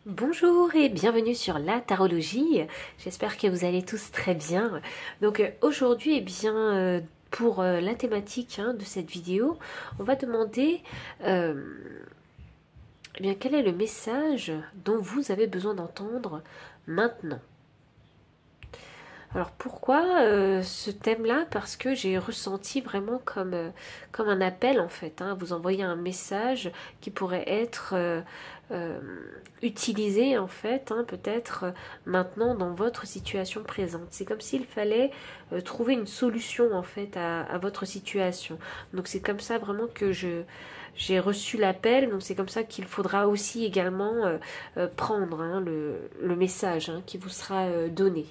Bonjour et bienvenue sur la tarologie. J'espère que vous allez tous très bien. Donc aujourd'hui, pour la thématique de cette vidéo, on va demander quel est le message dont vous avez besoin d'entendre maintenant. Alors pourquoi ce thème-là? Parce que j'ai ressenti vraiment comme un appel en fait, vous envoyer un message qui pourrait être euh, utilisé en fait, peut-être maintenant dans votre situation présente. C'est comme s'il fallait trouver une solution en fait à votre situation. Donc c'est comme ça vraiment que j'ai reçu l'appel, donc c'est comme ça qu'il faudra aussi également prendre le message qui vous sera donné.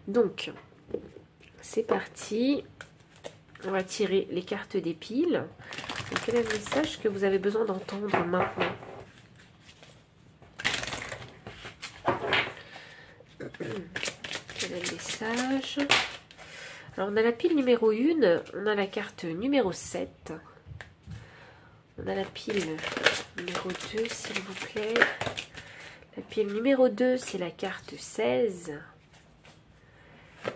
Donc, c'est parti. On va tirer les cartes des piles. Donc, quel est le message que vous avez besoin d'entendre maintenant? Quel est le message? Alors, on a la pile numéro 1, on a la carte numéro 7. On a la pile numéro 2, s'il vous plaît. La pile numéro 2, c'est la carte 16.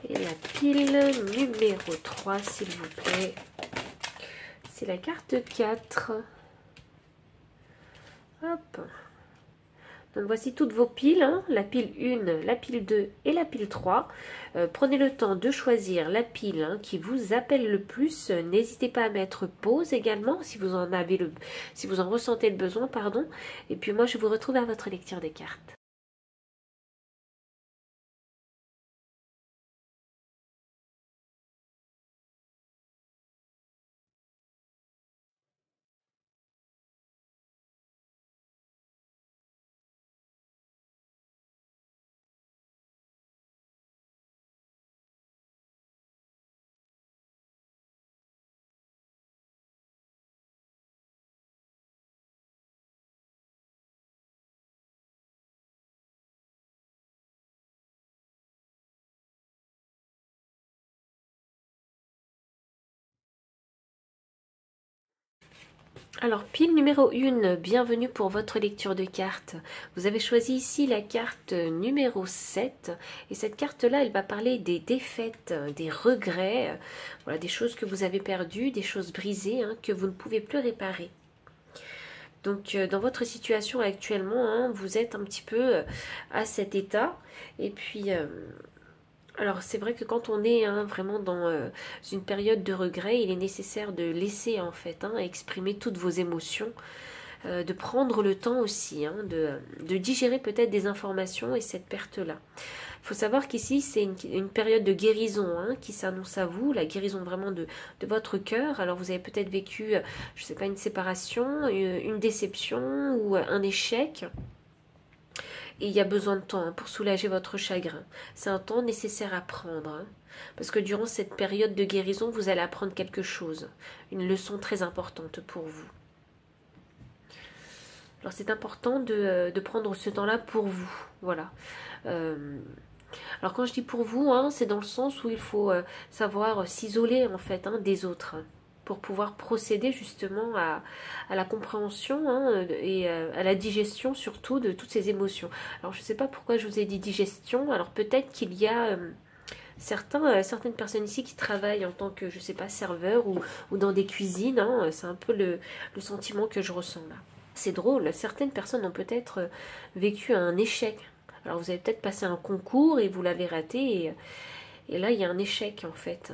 Et la pile numéro 3, s'il vous plaît, c'est la carte 4. Hop. Donc voici toutes vos piles, la pile 1, la pile 2 et la pile 3. Prenez le temps de choisir la pile qui vous appelle le plus. N'hésitez pas à mettre pause également si vous en ressentez le besoin, pardon. Et puis moi je vous retrouve à votre lecture des cartes. Alors, pile numéro 1, bienvenue pour votre lecture de cartes. Vous avez choisi ici la carte numéro 7. Et cette carte-là, elle va parler des défaites, des regrets, voilà, des choses que vous avez perdues, des choses brisées que vous ne pouvez plus réparer. Donc, dans votre situation actuellement, vous êtes un petit peu à cet état. Et puis... alors c'est vrai que quand on est vraiment dans une période de regret, il est nécessaire de laisser en fait exprimer toutes vos émotions, de prendre le temps aussi de digérer peut-être des informations et cette perte-là. Il faut savoir qu'ici c'est une période de guérison qui s'annonce à vous, la guérison vraiment de votre cœur. Alors vous avez peut-être vécu, je ne sais pas, une séparation, une déception ou un échec. Et il y a besoin de temps pour soulager votre chagrin. C'est un temps nécessaire à prendre. Parce que durant cette période de guérison, vous allez apprendre quelque chose. Une leçon très importante pour vous. Alors c'est important de prendre ce temps-là pour vous. Voilà. Alors quand je dis pour vous, c'est dans le sens où il faut savoir s'isoler en fait des autres. Pour pouvoir procéder justement à la compréhension et à la digestion surtout de toutes ces émotions. Alors je ne sais pas pourquoi je vous ai dit digestion, alors peut-être qu'il y a certaines personnes ici qui travaillent en tant que, je ne sais pas, serveur ou dans des cuisines, c'est un peu le sentiment que je ressens là. C'est drôle, certaines personnes ont peut-être vécu un échec. Alors vous avez peut-être passé un concours et vous l'avez raté et là il y a un échec en fait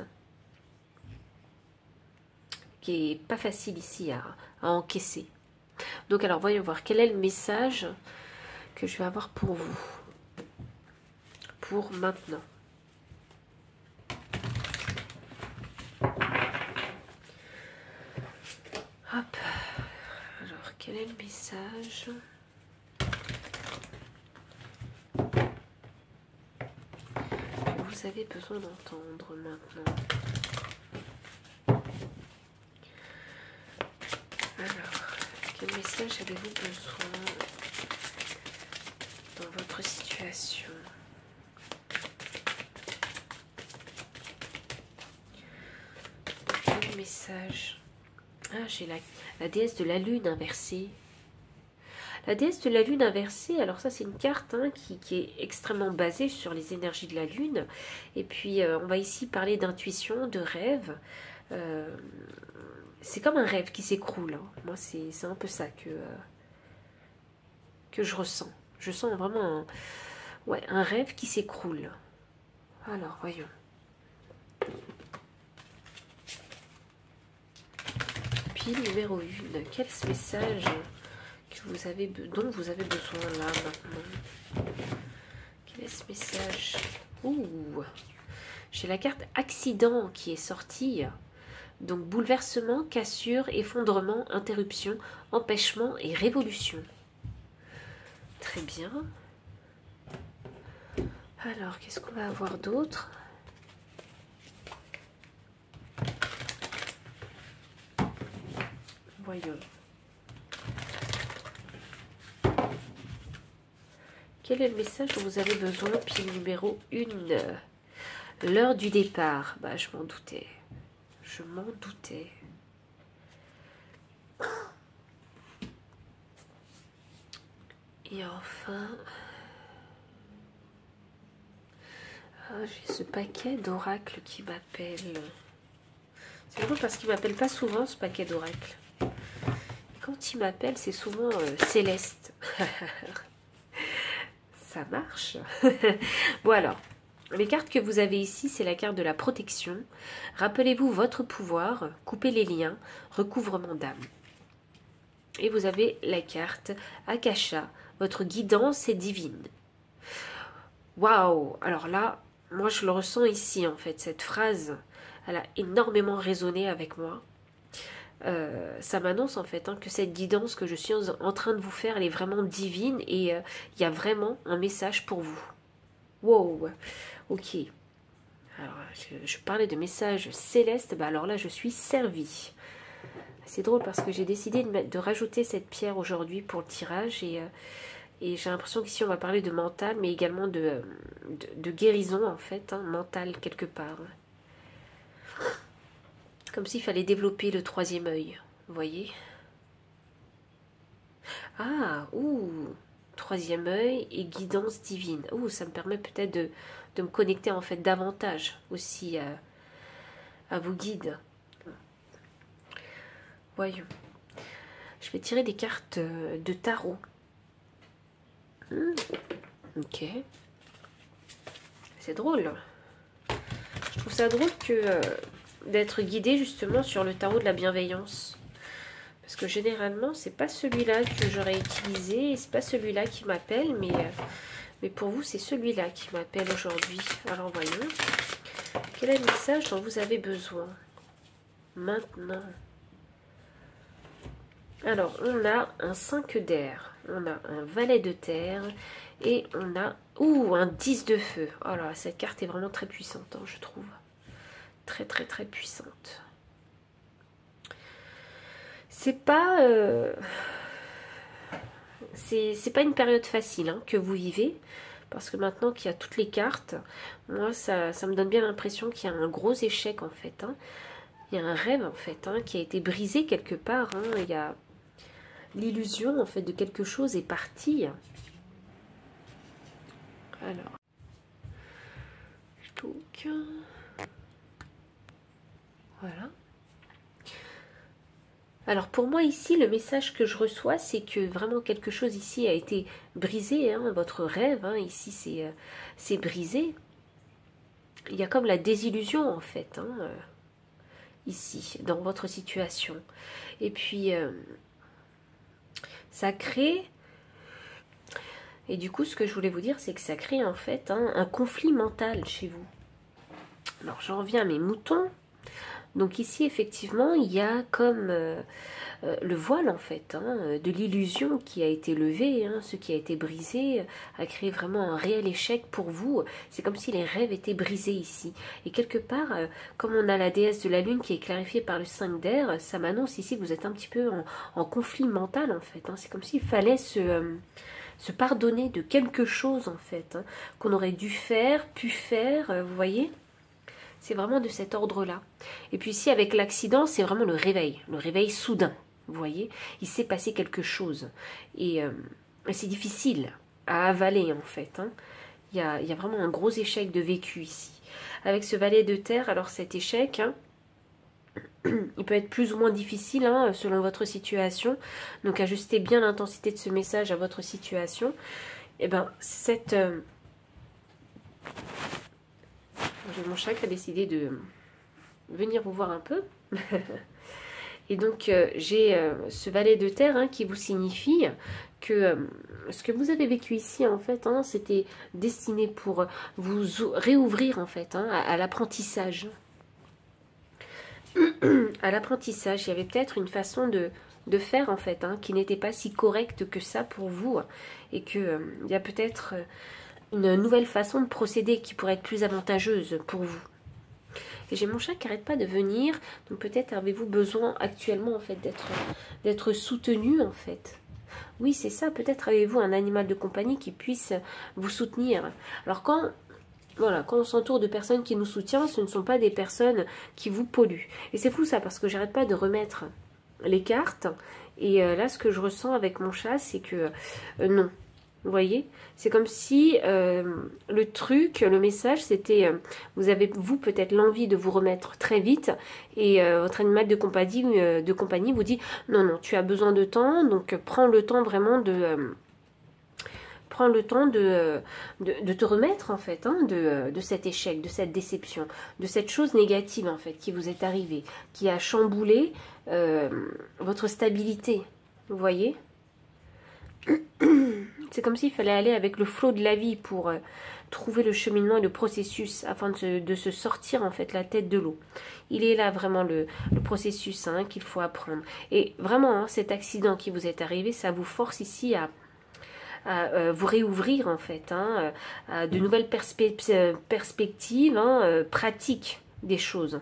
qui est pas facile ici à encaisser. Donc alors voyons voir quel est le message que je vais avoir pour vous, pour maintenant. Hop, alors quel est le message que vous avez besoin d'entendre maintenant? Alors, quel message avez-vous besoin dans votre situation? Quel message? Ah, j'ai la déesse de la lune inversée. La déesse de la lune inversée, alors ça c'est une carte hein, qui est extrêmement basée sur les énergies de la lune. Et puis on va ici parler d'intuition, de rêve. C'est comme un rêve qui s'écroule. Hein. Moi c'est un peu ça que je ressens. Je sens vraiment un rêve qui s'écroule. Alors voyons. Pile numéro 1. Quel message dont vous avez besoin là maintenant? Quel est ce message? Ouh, j'ai la carte accident qui est sortie. Donc bouleversement, cassure, effondrement, interruption, empêchement et révolution. Très bien. Alors, qu'est-ce qu'on va avoir d'autre? Voyons. Quel est le message dont vous avez besoin? Puis numéro 1. L'heure du départ. Bah, je m'en doutais. Je m'en doutais. Et enfin... j'ai ce paquet d'oracles qui m'appelle. C'est drôle parce qu'il m'appelle pas souvent ce paquet d'oracles. Quand il m'appelle, c'est souvent Céleste. Ça marche. Bon alors, les cartes que vous avez ici, c'est la carte de la protection. Rappelez-vous votre pouvoir, coupez les liens, recouvrement d'âme. Et vous avez la carte Akasha, votre guidance est divine. Waouh! Alors là, moi je le ressens ici en fait, cette phrase, elle a énormément résonné avec moi. Ça m'annonce en fait que cette guidance que je suis en train de vous faire, elle est vraiment divine et il y a vraiment un message pour vous. Wow! Ok. Alors, je parlais de message céleste, bah alors là je suis servie. C'est drôle parce que j'ai décidé de rajouter cette pierre aujourd'hui pour le tirage et j'ai l'impression qu'ici on va parler de mental mais également de guérison en fait, mental quelque part. Comme s'il fallait développer le 3e œil, vous voyez? Ah, ouh, 3e œil et guidance divine. Ouh, ça me permet peut-être de me connecter en fait davantage aussi à vos guides. Voyons. Je vais tirer des cartes de tarot. Ok. C'est drôle. Je trouve ça drôle que d'être guidé justement sur le tarot de la bienveillance. Parce que généralement, c'est pas celui-là que j'aurais utilisé, et c'est pas celui-là qui m'appelle, mais pour vous, c'est celui-là qui m'appelle aujourd'hui. Alors voyons. Quel est le message dont vous avez besoin maintenant? Alors, on a un 5 d'air, on a un valet de terre, et on a un 10 de feu. Oh là, cette carte est vraiment très puissante, je trouve. Très, très, très puissante. C'est pas... c'est pas une période facile que vous vivez, parce que maintenant qu'il y a toutes les cartes, moi, ça me donne bien l'impression qu'il y a un gros échec, en fait. Il y a un rêve, en fait, qui a été brisé quelque part. Il y a... L'illusion, en fait, de quelque chose est partie. Alors. Donc. Voilà. Alors, pour moi, ici, le message que je reçois, c'est que vraiment quelque chose ici a été brisé. Votre rêve, ici, c'est brisé. Il y a comme la désillusion, en fait, ici, dans votre situation. Et puis... ça crée, et du coup ce que je voulais vous dire c'est que ça crée en fait un conflit mental chez vous. Alors j'en reviens à mes moutons. Donc ici effectivement il y a comme le voile en fait de l'illusion qui a été levé, ce qui a été brisé a créé vraiment un réel échec pour vous. C'est comme si les rêves étaient brisés ici. Et quelque part, comme on a la déesse de la lune qui est clarifiée par le 5 d'air, ça m'annonce ici que vous êtes un petit peu en conflit mental en fait. C'est comme s'il fallait se pardonner de quelque chose en fait, qu'on aurait dû faire, pu faire, vous voyez? C'est vraiment de cet ordre-là. Et puis ici, avec l'accident, c'est vraiment le réveil soudain. Vous voyez, il s'est passé quelque chose. Et Et c'est difficile à avaler en fait. Hein. Il y a vraiment un gros échec de vécu ici. Avec ce valet de terre, alors cet échec, hein, il peut être plus ou moins difficile hein, selon votre situation. Donc ajustez bien l'intensité de ce message à votre situation. Et ben cette... Mon chat qui a décidé de venir vous voir un peu. Et donc j'ai ce valet de terre hein, qui vous signifie que ce que vous avez vécu ici en fait, hein, c'était destiné pour vous réouvrir en fait hein, à l'apprentissage. À l'apprentissage, il y avait peut-être une façon de faire en fait, hein, qui n'était pas si correcte que ça pour vous, et que il y a peut-être une nouvelle façon de procéder qui pourrait être plus avantageuse pour vous. Et j'ai mon chat qui n'arrête pas de venir, donc peut-être avez-vous besoin actuellement en fait d'être soutenu en fait. Oui, c'est ça, peut-être avez-vous un animal de compagnie qui puisse vous soutenir. Alors quand on s'entoure de personnes qui nous soutiennent, ce ne sont pas des personnes qui vous polluent. Et c'est fou ça, parce que j'arrête pas de remettre les cartes. Et là, ce que je ressens avec mon chat, c'est que non. Vous voyez, c'est comme si le truc, le message, c'était vous avez vous peut-être l'envie de vous remettre très vite et votre animal de compagnie vous dit non, non, tu as besoin de temps, donc prends le temps vraiment de... prends le temps de te remettre en fait hein, de cet échec, de cette déception, de cette chose négative en fait qui vous est arrivée, qui a chamboulé votre stabilité, vous voyez. C'est comme s'il fallait aller avec le flot de la vie pour trouver le cheminement et le processus afin de se sortir en fait la tête de l'eau. Il est là vraiment le processus hein, qu'il faut apprendre. Et vraiment, hein, cet accident qui vous est arrivé, ça vous force ici à vous réouvrir en fait, hein, à de nouvelles perspectives hein, pratiques des choses.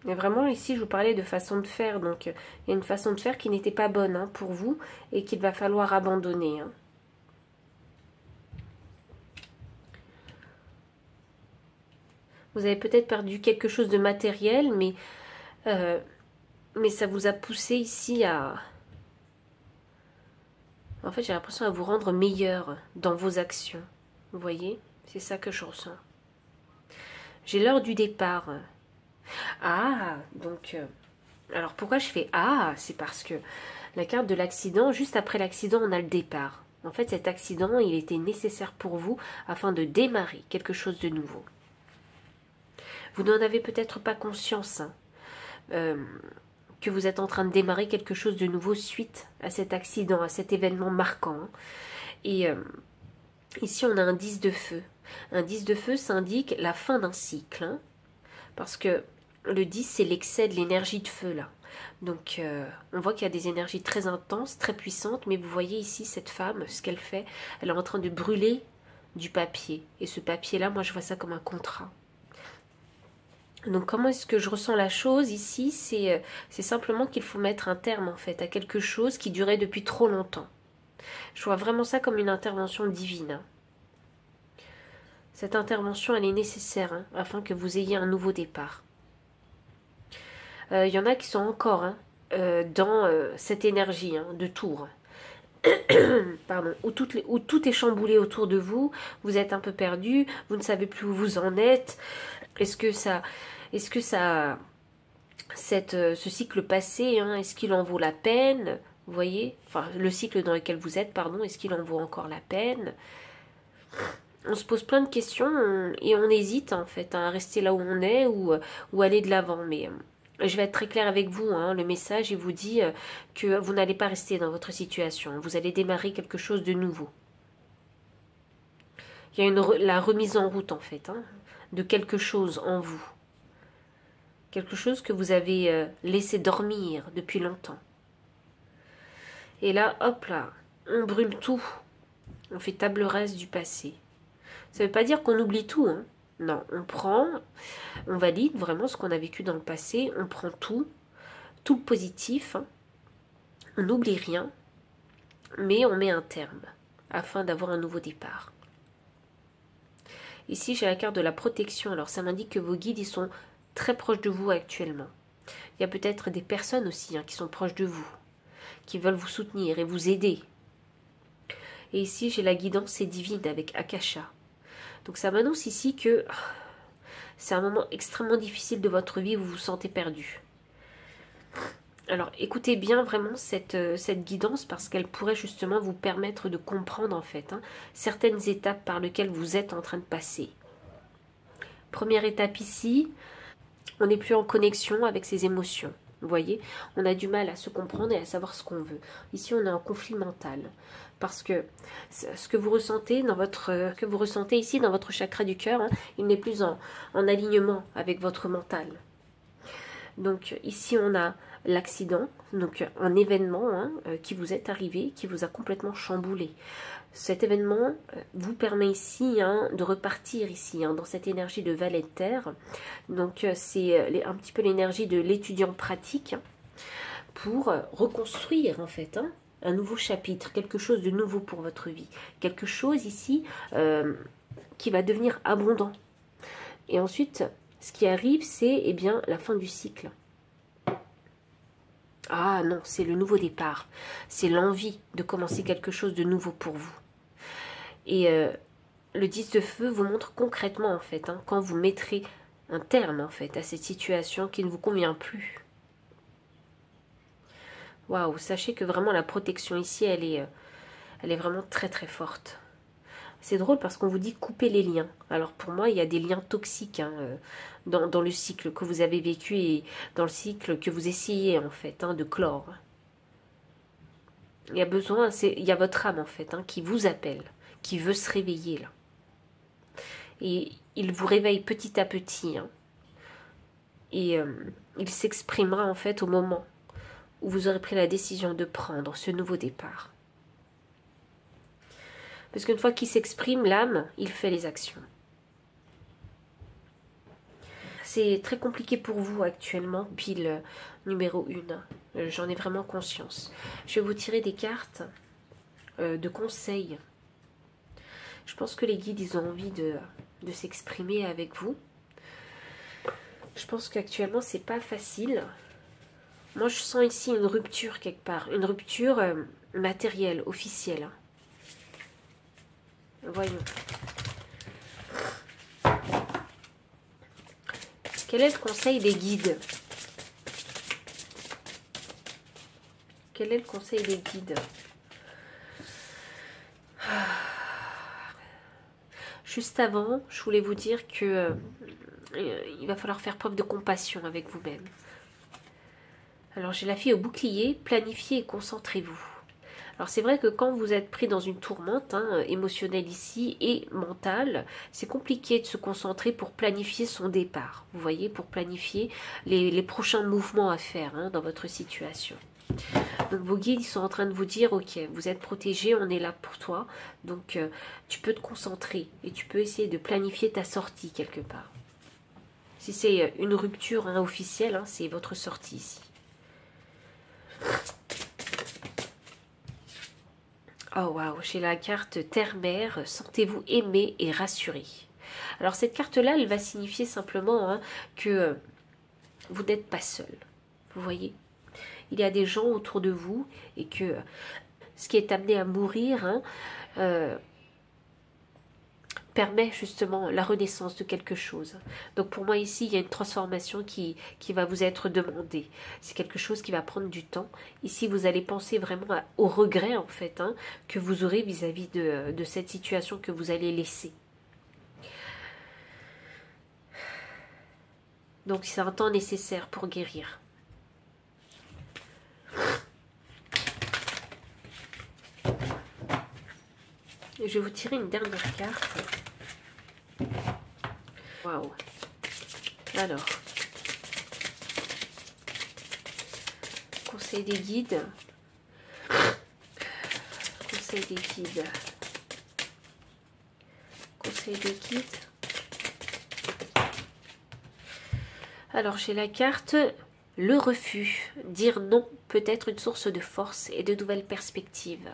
Mais vraiment ici je vous parlais de façon de faire, donc il y a une façon de faire qui n'était pas bonne hein, pour vous et qu'il va falloir abandonner. Hein. Vous avez peut-être perdu quelque chose de matériel, mais ça vous a poussé ici à... En fait, j'ai l'impression à vous rendre meilleur dans vos actions. Vous voyez? C'est ça que je ressens. J'ai l'heure du départ. Ah, donc... alors, pourquoi je fais « Ah » c'est parce que la carte de l'accident, juste après l'accident, on a le départ. En fait, cet accident, il était nécessaire pour vous afin de démarrer quelque chose de nouveau. Vous n'en avez peut-être pas conscience, hein, que vous êtes en train de démarrer quelque chose de nouveau suite à cet accident, à cet événement marquant. Hein. Et ici, on a un 10 de feu. Un 10 de feu, ça indique la fin d'un cycle. Hein, parce que le 10, c'est l'excès de l'énergie de feu, là. Donc, on voit qu'il y a des énergies très intenses, très puissantes. Mais vous voyez ici, cette femme, ce qu'elle fait, elle est en train de brûler du papier. Et ce papier-là, moi, je vois ça comme un contrat. Donc comment est-ce que je ressens la chose ici? C'est simplement qu'il faut mettre un terme en fait à quelque chose qui durait depuis trop longtemps. Je vois vraiment ça comme une intervention divine. Cette intervention elle est nécessaire hein, afin que vous ayez un nouveau départ. Il y en a qui sont encore hein, dans cette énergie hein, de tour. Pardon, où tout est chamboulé autour de vous, vous êtes un peu perdu, vous ne savez plus où vous en êtes. Est-ce que ce cycle passé, hein, est-ce qu'il en vaut la peine? Vous voyez, enfin le cycle dans lequel vous êtes, pardon, est-ce qu'il en vaut encore la peine? On se pose plein de questions et on hésite en fait à rester là où on est ou aller de l'avant. Mais je vais être très claire avec vous, hein, le message il vous dit que vous n'allez pas rester dans votre situation, vous allez démarrer quelque chose de nouveau. Il y a la remise en route en fait, hein, de quelque chose en vous. Quelque chose que vous avez laissé dormir depuis longtemps. Et là, hop là, on brûle tout. On fait table rase du passé. Ça ne veut pas dire qu'on oublie tout. Hein. Non, on valide vraiment ce qu'on a vécu dans le passé. On prend tout le positif. Hein. On n'oublie rien. Mais on met un terme afin d'avoir un nouveau départ. Ici, j'ai la carte de la protection. Alors, ça m'indique que vos guides, ils sont très proches de vous actuellement. Il y a peut-être des personnes aussi hein, qui sont proches de vous, qui veulent vous soutenir et vous aider. Et ici, j'ai la guidance et divine avec Akasha. Donc ça m'annonce ici que c'est un moment extrêmement difficile de votre vie où vous vous sentez perdu. Alors écoutez bien vraiment cette guidance parce qu'elle pourrait justement vous permettre de comprendre en fait certaines étapes par lesquelles vous êtes en train de passer. Première étape ici, on n'est plus en connexion avec ses émotions. Vous voyez, on a du mal à se comprendre et à savoir ce qu'on veut. Ici, on est en conflit mental. Parce que ce que vous ressentez ici dans votre chakra du cœur, il n'est plus en alignement avec votre mental. Donc ici, on a l'accident, donc un événement qui vous est arrivé, qui vous a complètement chamboulé. Cet événement vous permet ici de repartir ici dans cette énergie de valet de terre. Donc c'est un petit peu l'énergie de l'étudiant pratique pour reconstruire en fait un nouveau chapitre, quelque chose de nouveau pour votre vie. Quelque chose ici qui va devenir abondant. Et ensuite, ce qui arrive, c'est bien la fin du cycle. Ah non, c'est le nouveau départ. C'est l'envie de commencer quelque chose de nouveau pour vous. Et le 10 de feu vous montre concrètement, en fait, quand vous mettrez un terme, en fait, à cette situation qui ne vous convient plus. Waouh, sachez que vraiment la protection ici, elle est vraiment très très forte. C'est drôle parce qu'on vous dit couper les liens. Alors pour moi, il y a des liens toxiques dans le cycle que vous avez vécu et dans le cycle que vous essayez en fait de clore. Il y a besoin, il y a votre âme en fait qui vous appelle, qui veut se réveiller là. Et il vous réveille petit à petit. Et il s'exprimera en fait au moment où vous aurez pris la décision de prendre ce nouveau départ. Parce qu'une fois qu'il s'exprime, l'âme, il fait les actions. C'est très compliqué pour vous actuellement, pile numéro 1. J'en ai vraiment conscience. Je vais vous tirer des cartes de conseils. Je pense que les guides, ils ont envie de s'exprimer avec vous. Je pense qu'actuellement, c'est pas facile. Moi, je sens ici une rupture quelque part. Une rupture matérielle, officielle. Voyons. Quel est le conseil des guides? Quel est le conseil des guides? Juste avant, je voulais vous dire que il va falloir faire preuve de compassion avec vous-même. Alors j'ai la fille au bouclier, planifiez et concentrez-vous. Alors c'est vrai que quand vous êtes pris dans une tourmente émotionnelle ici et mentale, c'est compliqué de se concentrer pour planifier son départ. Vous voyez, pour planifier les prochains mouvements à faire dans votre situation. Donc vos guides ils sont en train de vous dire, ok, vous êtes protégé, on est là pour toi. Donc tu peux te concentrer et tu peux essayer de planifier ta sortie quelque part. Si c'est une rupture officielle, c'est votre sortie ici. Oh waouh, j'ai la carte Terre-Mère, sentez-vous aimé et rassuré. Alors cette carte-là, elle va signifier simplement que vous n'êtes pas seul. Vous voyez, il y a des gens autour de vous et que ce qui est amené à mourir permet justement la renaissance de quelque chose. Donc pour moi ici, il y a une transformation qui va vous être demandée. C'est quelque chose qui va prendre du temps. Ici, vous allez penser vraiment au regret en fait que vous aurez vis-à-vis de cette situation que vous allez laisser. Donc c'est un temps nécessaire pour guérir. Je vais vous tirer une dernière carte. Waouh. Alors. Conseil des guides. Conseil des guides. Conseil des guides. Alors j'ai la carte le refus. Dire non peut être une source de force et de nouvelles perspectives.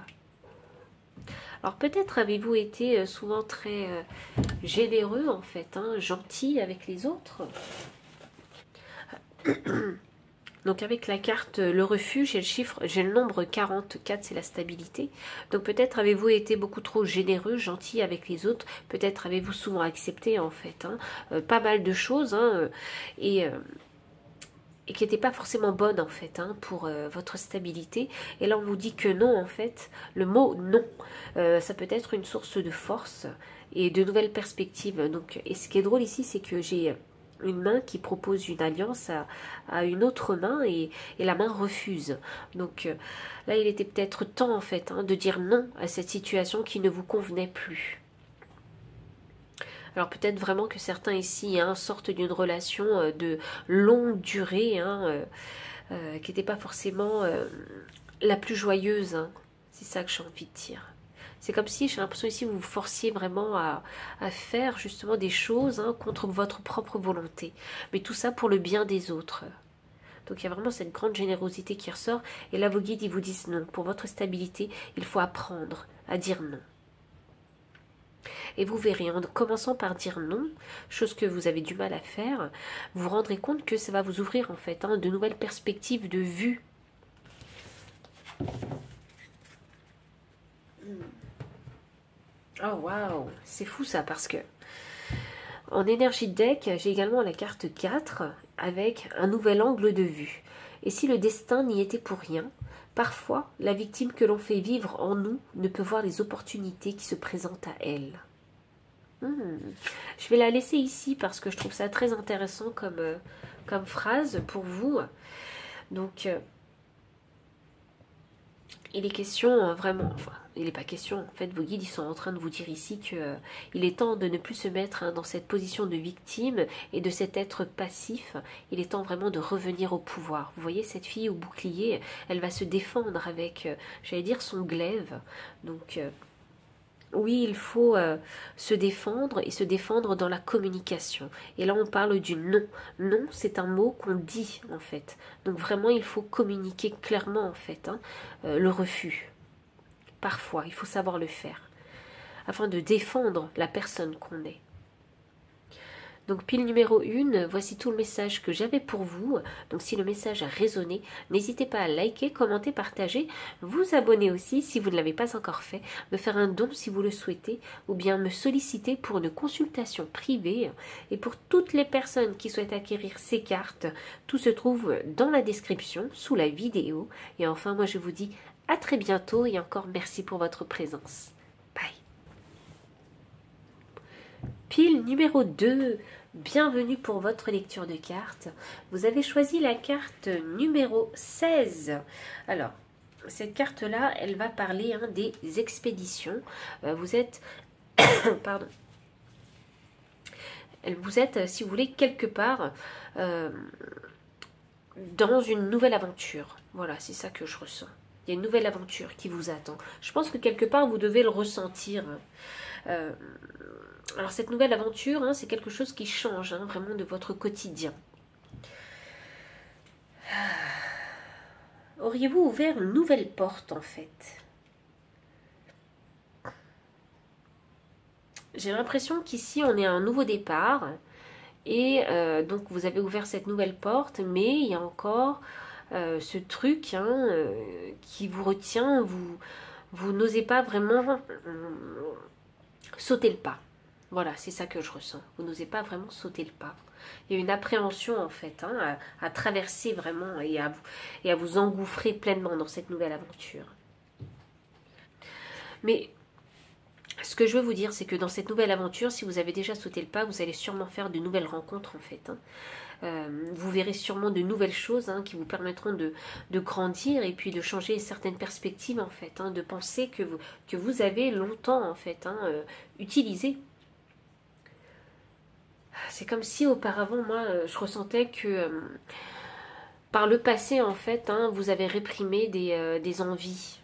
Alors peut-être avez-vous été souvent très généreux en fait, gentil avec les autres. Donc avec la carte le refuge, j'ai le nombre 44, c'est la stabilité. Donc peut-être avez-vous été beaucoup trop généreux, gentil avec les autres. Peut-être avez-vous souvent accepté en fait pas mal de choses et qui n'étaient pas forcément bonnes en fait pour votre stabilité. Et là on vous dit que non en fait. Le mot non, ça peut être une source de force et de nouvelles perspectives. Donc, et ce qui est drôle ici, c'est que j'ai une main qui propose une alliance à une autre main et la main refuse. Donc là, il était peut-être temps en fait de dire non à cette situation qui ne vous convenait plus. Alors peut-être vraiment que certains ici sortent d'une relation de longue durée qui n'était pas forcément la plus joyeuse. C'est ça que j'ai envie de dire. C'est comme si, j'ai l'impression ici, vous vous forciez vraiment à faire justement des choses contre votre propre volonté. Mais tout ça pour le bien des autres. Donc il y a vraiment cette grande générosité qui ressort. Et là, vos guides, ils vous disent non. Pour votre stabilité, il faut apprendre à dire non. Et vous verrez, en commençant par dire non, chose que vous avez du mal à faire, vous vous rendrez compte que ça va vous ouvrir en fait de nouvelles perspectives de vue. Oh waouh, c'est fou ça parce que en énergie de deck, j'ai également la carte 4 avec un nouvel angle de vue. Et si le destin n'y était pour rien, parfois la victime que l'on fait vivre en nous ne peut voir les opportunités qui se présentent à elle. Je vais la laisser ici parce que je trouve ça très intéressant comme phrase pour vous. Donc, il est question vraiment, enfin, il n'est pas question, en fait, vos guides, ils sont en train de vous dire ici que il est temps de ne plus se mettre dans cette position de victime et de cet être passif. Il est temps vraiment de revenir au pouvoir. Vous voyez, cette fille au bouclier, elle va se défendre avec, j'allais dire, son glaive. Donc, oui, il faut se défendre et se défendre dans la communication. Et là, on parle du non. Non, c'est un mot qu'on dit, en fait. Donc vraiment, il faut communiquer clairement, en fait, le refus. Parfois, il faut savoir le faire, afin de défendre la personne qu'on est. Donc pile numéro 1, voici tout le message que j'avais pour vous. Donc si le message a résonné, n'hésitez pas à liker, commenter, partager, vous abonner aussi si vous ne l'avez pas encore fait, me faire un don si vous le souhaitez, ou bien me solliciter pour une consultation privée. Et pour toutes les personnes qui souhaitent acquérir ces cartes, tout se trouve dans la description, sous la vidéo. Et enfin, moi je vous dis à très bientôt et encore merci pour votre présence. Bye. Pile numéro 2, bienvenue pour votre lecture de cartes. Vous avez choisi la carte numéro 16. Alors, cette carte-là, elle va parler des expéditions. Vous êtes... pardon. Vous êtes, si vous voulez, quelque part dans une nouvelle aventure. Voilà, c'est ça que je ressens. Il y a une nouvelle aventure qui vous attend. Je pense que quelque part, vous devez le ressentir. Alors cette nouvelle aventure, c'est quelque chose qui change vraiment de votre quotidien. Auriez-vous ouvert une nouvelle porte en fait? J'ai l'impression qu'ici on est à un nouveau départ et donc vous avez ouvert cette nouvelle porte, mais il y a encore ce truc qui vous retient, vous n'osez pas vraiment sauter le pas. Voilà, c'est ça que je ressens. Vous n'osez pas vraiment sauter le pas. Il y a une appréhension en fait à traverser vraiment et à vous engouffrer pleinement dans cette nouvelle aventure. Mais ce que je veux vous dire, c'est que dans cette nouvelle aventure, si vous avez déjà sauté le pas, vous allez sûrement faire de nouvelles rencontres en fait. Vous verrez sûrement de nouvelles choses qui vous permettront de grandir et puis de changer certaines perspectives en fait, de pensées que vous avez longtemps en fait utilisées. C'est comme si auparavant, moi, je ressentais que par le passé, en fait, vous avez réprimé des envies,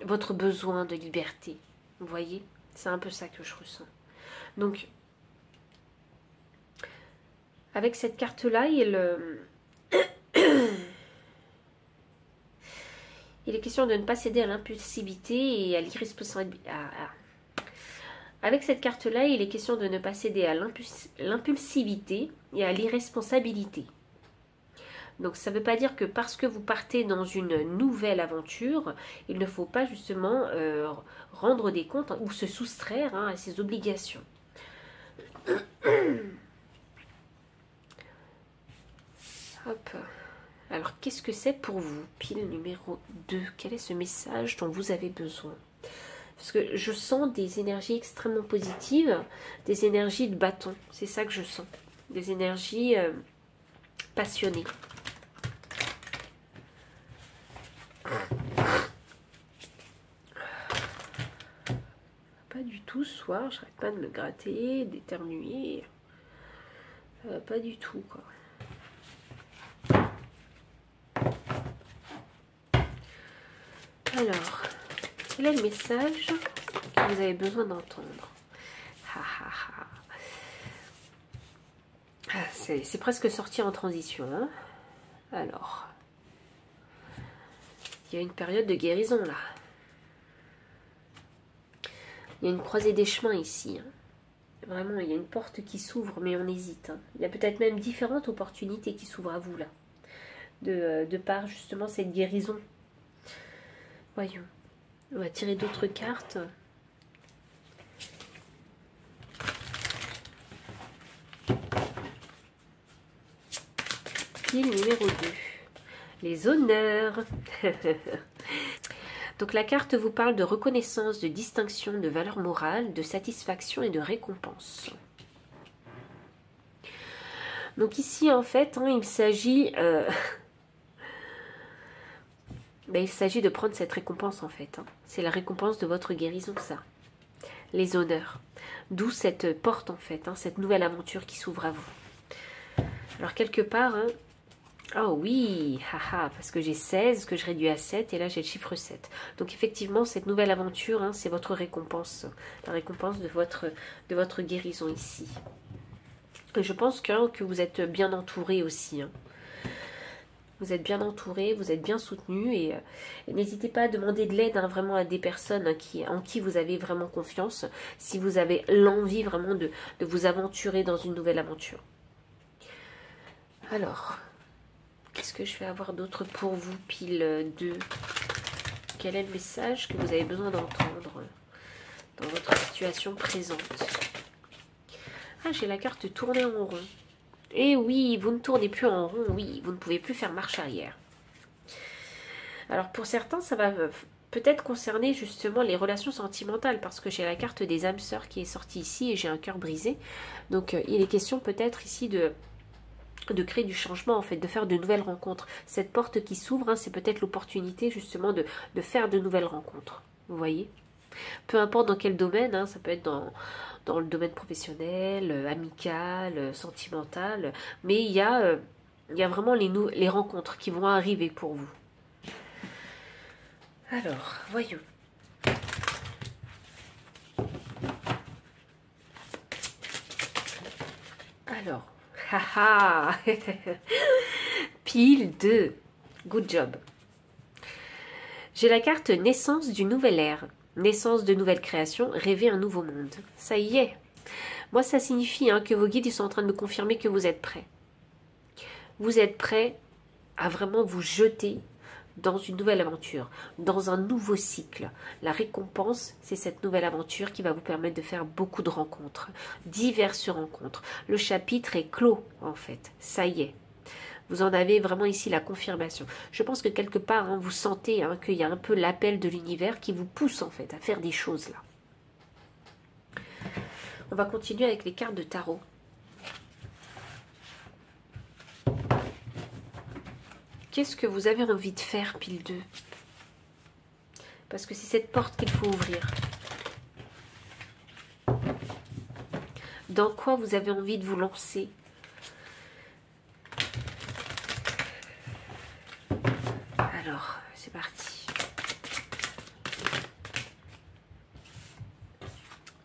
votre besoin de liberté. Vous voyez? C'est un peu ça que je ressens. Donc, avec cette carte-là, il est question de ne pas céder à l'impulsivité et à l'irresponsabilité. Avec cette carte-là, il est question de ne pas céder à l'impulsivité et à l'irresponsabilité. Donc ça ne veut pas dire que parce que vous partez dans une nouvelle aventure, il ne faut pas justement rendre des comptes ou se soustraire à ses obligations. Hop. Alors qu'est-ce que c'est pour vous? Pile numéro 2. Quel est ce message dont vous avez besoin? Parce que je sens des énergies extrêmement positives, des énergies de bâton. C'est ça que je sens. Des énergies passionnées. Pas du tout ce soir, j'arrête pas de me gratter, d'éternuer. Ça va pas du tout, quoi. Alors, quel est le message que vous avez besoin d'entendre? C'est presque sorti en transition. Hein. Alors, il y a une période de guérison là. Il y a une croisée des chemins ici. Hein. Vraiment, il y a une porte qui s'ouvre, mais on hésite. Hein. Il y a peut-être même différentes opportunités qui s'ouvrent à vous là. De par justement cette guérison. Voyons. On va tirer d'autres cartes. Pile numéro 2. Les honneurs. Donc la carte vous parle de reconnaissance, de distinction, de valeur morale, de satisfaction et de récompense. Donc ici en fait, hein, il s'agit de prendre cette récompense en fait. Hein. C'est la récompense de votre guérison, ça. Les honneurs. D'où cette porte en fait, hein, cette nouvelle aventure qui s'ouvre à vous. Alors quelque part, hein, oh oui, haha, parce que j'ai 16, que je réduis à 7, et là j'ai le chiffre 7. Donc effectivement, cette nouvelle aventure, hein, c'est votre récompense. La récompense de votre guérison ici. Et je pense que vous êtes bien entouré aussi. Hein. Vous êtes bien entouré, vous êtes bien soutenu, et n'hésitez pas à demander de l'aide hein, vraiment à des personnes hein, en qui vous avez vraiment confiance, si vous avez l'envie vraiment de vous aventurer dans une nouvelle aventure. Alors... qu'est-ce que je vais avoir d'autre pour vous, pile 2? Quel est le message que vous avez besoin d'entendre dans votre situation présente? Ah, j'ai la carte tourner en rond. Et oui, vous ne tournez plus en rond, oui, vous ne pouvez plus faire marche arrière. Alors pour certains, ça va peut-être concerner justement les relations sentimentales, parce que j'ai la carte des âmes sœurs qui est sortie ici et j'ai un cœur brisé. Donc il est question peut-être ici de créer du changement en fait, de faire de nouvelles rencontres. Cette porte qui s'ouvre, hein, c'est peut-être l'opportunité justement de faire de nouvelles rencontres. Vous voyez? Peu importe dans quel domaine, hein, ça peut être dans le domaine professionnel, amical, sentimental, mais il y a vraiment les rencontres qui vont arriver pour vous. Alors, voyons. Alors, haha. Pile 2. Good job. J'ai la carte naissance d'une nouvelle ère. Naissance de nouvelles créations, rêver un nouveau monde. Ça y est. Moi, ça signifie hein, que vos guides ils sont en train de me confirmer que vous êtes prêts. Vous êtes prêts à vraiment vous jeter dans une nouvelle aventure, dans un nouveau cycle. La récompense, c'est cette nouvelle aventure qui va vous permettre de faire beaucoup de rencontres, diverses rencontres. Le chapitre est clos, en fait. Ça y est. Vous en avez vraiment ici la confirmation. Je pense que quelque part, hein, vous sentez hein, qu'il y a un peu l'appel de l'univers qui vous pousse, en fait, à faire des choses, là. On va continuer avec les cartes de tarot. Qu'est-ce que vous avez envie de faire, pile 2? Parce que c'est cette porte qu'il faut ouvrir. Dans quoi vous avez envie de vous lancer? Alors, c'est parti.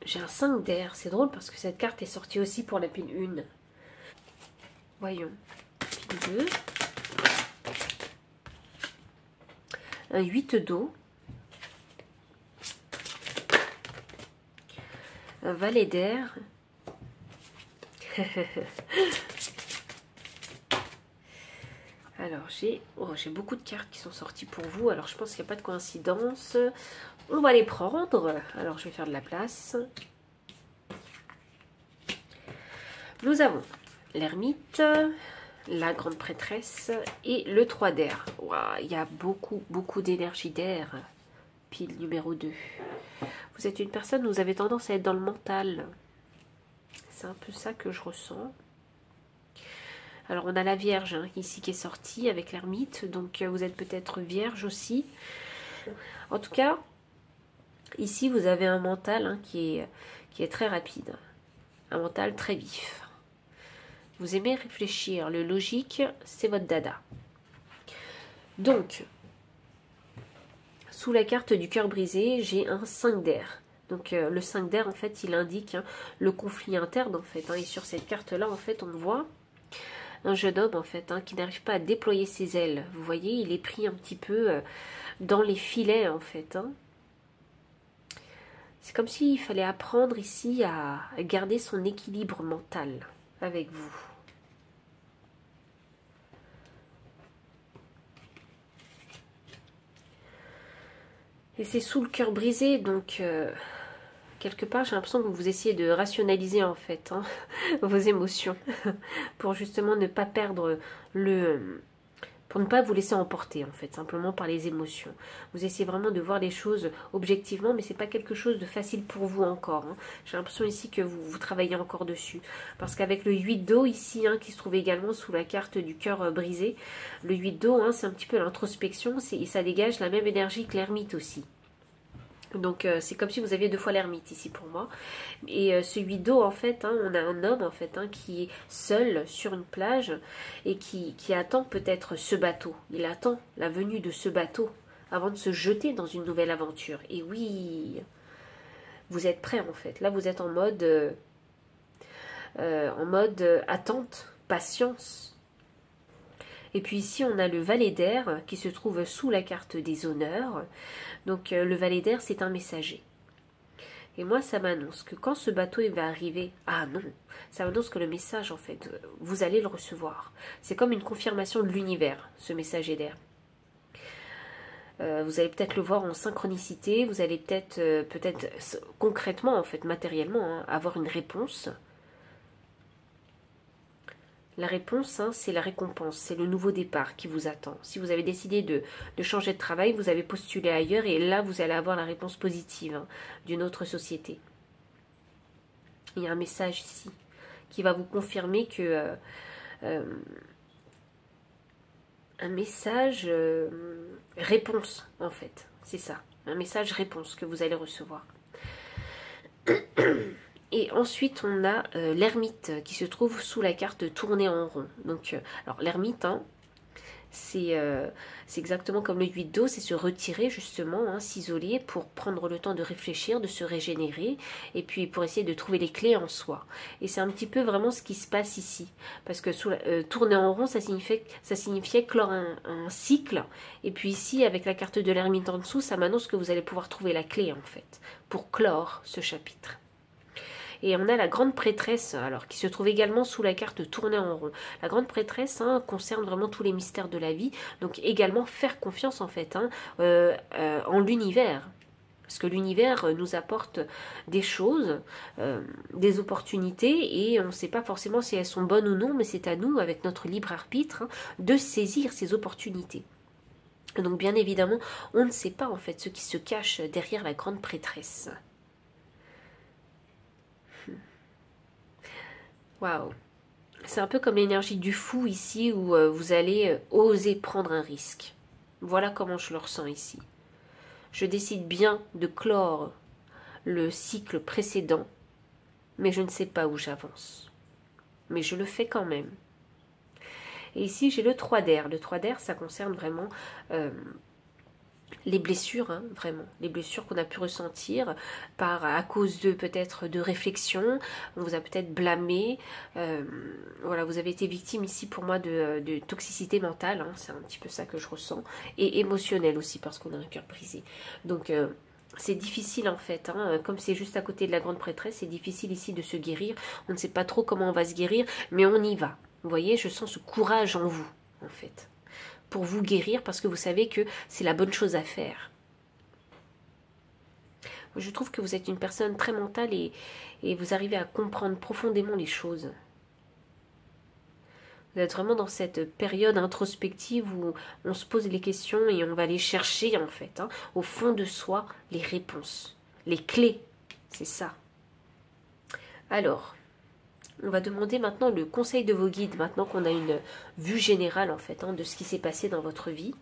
J'ai un 5 d'air. C'est drôle parce que cette carte est sortie aussi pour la pile 1. Voyons. Pile 2. Un 8 d'eau. Un valet d'air. Alors, j'ai beaucoup de cartes qui sont sorties pour vous. Alors, je pense qu'il n'y a pas de coïncidence. On va les prendre. Alors, je vais faire de la place. Nous avons l'ermite, la grande prêtresse et le 3 d'air. Wow, il y a beaucoup d'énergie d'air. Pile numéro 2. Vous êtes une personne, vous avez tendance à être dans le mental. C'est un peu ça que je ressens. Alors on a la Vierge hein, ici qui est sortie avec l'ermite. Donc vous êtes peut-être Vierge aussi. En tout cas, ici vous avez un mental hein, qui est très rapide. Un mental très vif. Vous aimez réfléchir. Le logique, c'est votre dada. Donc, sous la carte du cœur brisé, j'ai un 5 d'air. Donc le 5 d'air, en fait, il indique hein, le conflit interne, en fait. Hein, et sur cette carte-là, en fait, on voit un jeune homme, en fait, hein, qui n'arrive pas à déployer ses ailes. Vous voyez, il est pris un petit peu dans les filets, en fait. Hein. C'est comme s'il fallait apprendre ici à garder son équilibre mental avec vous. Et c'est sous le cœur brisé, donc quelque part j'ai l'impression que vous essayez de rationaliser en fait hein, vos émotions pour justement ne pas perdre pour ne pas vous laisser emporter en fait, simplement par les émotions. Vous essayez vraiment de voir les choses objectivement, mais c'est pas quelque chose de facile pour vous encore. Hein. J'ai l'impression ici que vous travaillez encore dessus. Parce qu'avec le 8 d'eau ici, hein, qui se trouve également sous la carte du cœur brisé, le 8 d'eau, hein, c'est un petit peu l'introspection, et ça dégage la même énergie que l'ermite aussi. Donc c'est comme si vous aviez 2 fois l'ermite ici pour moi. Et ce 8 d'eau en fait, hein, on a un homme en fait hein, qui est seul sur une plage et qui attend peut-être ce bateau. Il attend la venue de ce bateau avant de se jeter dans une nouvelle aventure. Et oui, vous êtes prêt en fait. Là vous êtes en mode attente, patience. Et puis ici, on a le valet d'air qui se trouve sous la carte des honneurs. Donc le valet d'air, c'est un messager. Et moi, ça m'annonce que quand ce bateau il va arriver, ah non, ça m'annonce que le message, en fait, vous allez le recevoir. C'est comme une confirmation de l'univers, ce messager d'air. Vous allez peut-être le voir en synchronicité, vous allez peut-être concrètement, en fait, matériellement, hein, avoir une réponse. La réponse, hein, c'est la récompense, c'est le nouveau départ qui vous attend. Si vous avez décidé de changer de travail, vous avez postulé ailleurs et là, vous allez avoir la réponse positive hein, d'une autre société. Il y a un message ici qui va vous confirmer que... un message réponse, en fait. C'est ça, un message réponse que vous allez recevoir. Et ensuite, on a l'ermite qui se trouve sous la carte tournée en rond. Donc, alors l'ermite, hein, c'est exactement comme le 8 d'eau, c'est se retirer justement, hein, s'isoler pour prendre le temps de réfléchir, de se régénérer, et puis pour essayer de trouver les clés en soi. Et c'est un petit peu vraiment ce qui se passe ici. Parce que tourner en rond, ça signifiait clore un cycle. Et puis ici, avec la carte de l'ermite en dessous, ça m'annonce que vous allez pouvoir trouver la clé en fait, pour clore ce chapitre. Et on a la grande prêtresse, alors qui se trouve également sous la carte tournée en rond. La grande prêtresse hein, concerne vraiment tous les mystères de la vie, donc également faire confiance en fait hein, en l'univers. Parce que l'univers nous apporte des choses, des opportunités, et on ne sait pas forcément si elles sont bonnes ou non, mais c'est à nous, avec notre libre arbitre, hein, de saisir ces opportunités. Donc bien évidemment, on ne sait pas en fait ce qui se cache derrière la grande prêtresse. Waouh, c'est un peu comme l'énergie du fou ici où vous allez oser prendre un risque. Voilà comment je le ressens ici. Je décide bien de clore le cycle précédent, mais je ne sais pas où j'avance. Mais je le fais quand même. Et ici, j'ai le 3 d'air. Le 3 d'air, ça concerne vraiment... les blessures, hein, vraiment, les blessures qu'on a pu ressentir à cause de peut-être de réflexion, on vous a peut-être blâmé, voilà, vous avez été victime ici pour moi de toxicité mentale, hein, c'est un petit peu ça que je ressens, et émotionnelle aussi parce qu'on a un cœur brisé. Donc c'est difficile en fait, hein, comme c'est juste à côté de la grande prêtresse, c'est difficile ici de se guérir, on ne sait pas trop comment on va se guérir, mais on y va. Vous voyez, je sens ce courage en vous, en fait. pour vous guérir parce que vous savez que c'est la bonne chose à faire. Je trouve que vous êtes une personne très mentale et vous arrivez à comprendre profondément les choses. Vous êtes vraiment dans cette période introspective où on se pose les questions et on va aller chercher en fait, hein, au fond de soi, les réponses, les clés, c'est ça. Alors, on va demander maintenant le conseil de vos guides, maintenant qu'on a une vue générale en fait, hein, de ce qui s'est passé dans votre vie.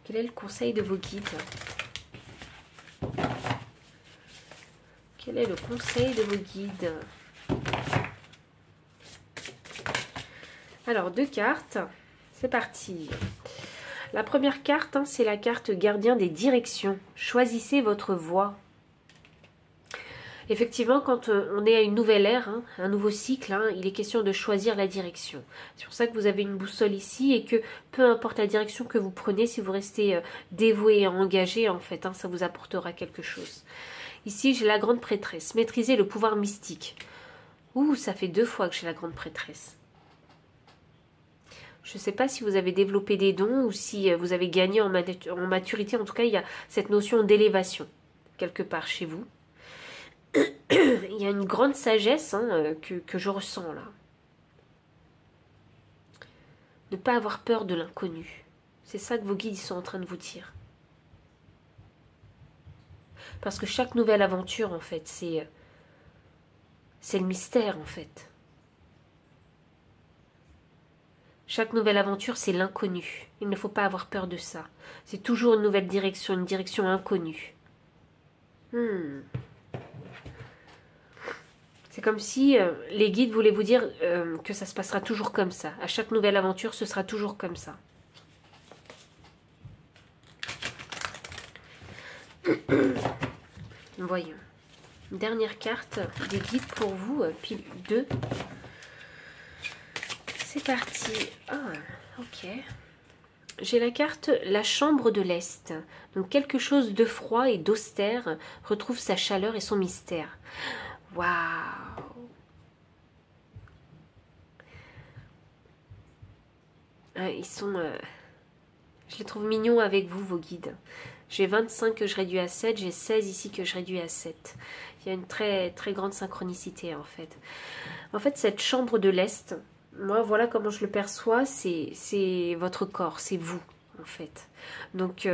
Quel est le conseil de vos guides ? Quel est le conseil de vos guides? Alors, 2 cartes. C'est parti. La première carte, hein, c'est la carte gardien des directions. Choisissez votre voie. Effectivement, quand on est à une nouvelle ère, hein, un nouveau cycle, hein, il est question de choisir la direction. C'est pour ça que vous avez une boussole ici et que peu importe la direction que vous prenez, si vous restez dévoué et engagé, en fait, hein, ça vous apportera quelque chose. Ici, j'ai la grande prêtresse. Maîtriser le pouvoir mystique. Ouh, ça fait 2 fois que j'ai la grande prêtresse. Je ne sais pas si vous avez développé des dons ou si vous avez gagné en maturité. En tout cas, il y a cette notion d'élévation quelque part chez vous. Il y a une grande sagesse, hein, que je ressens là. Ne pas avoir peur de l'inconnu. C'est ça que vos guides sont en train de vous dire. Parce que chaque nouvelle aventure, en fait, c'est le mystère, en fait. Chaque nouvelle aventure, c'est l'inconnu. Il ne faut pas avoir peur de ça. C'est toujours une nouvelle direction, une direction inconnue. C'est comme si les guides voulaient vous dire que ça se passera toujours comme ça. À chaque nouvelle aventure, ce sera toujours comme ça. Voyons. Une dernière carte des guides pour vous, pile 2. C'est parti. Ah, ok. J'ai la carte la chambre de l'Est. Donc quelque chose de froid et d'austère retrouve sa chaleur et son mystère. Waouh! Ils sont... je les trouve mignons avec vous, vos guides. J'ai 25 que je réduis à 7, j'ai 16 ici que je réduis à 7. Il y a une très, très grande synchronicité, en fait. En fait, cette chambre de l'Est, moi, voilà comment je le perçois, c'est votre corps, c'est vous, en fait. Donc,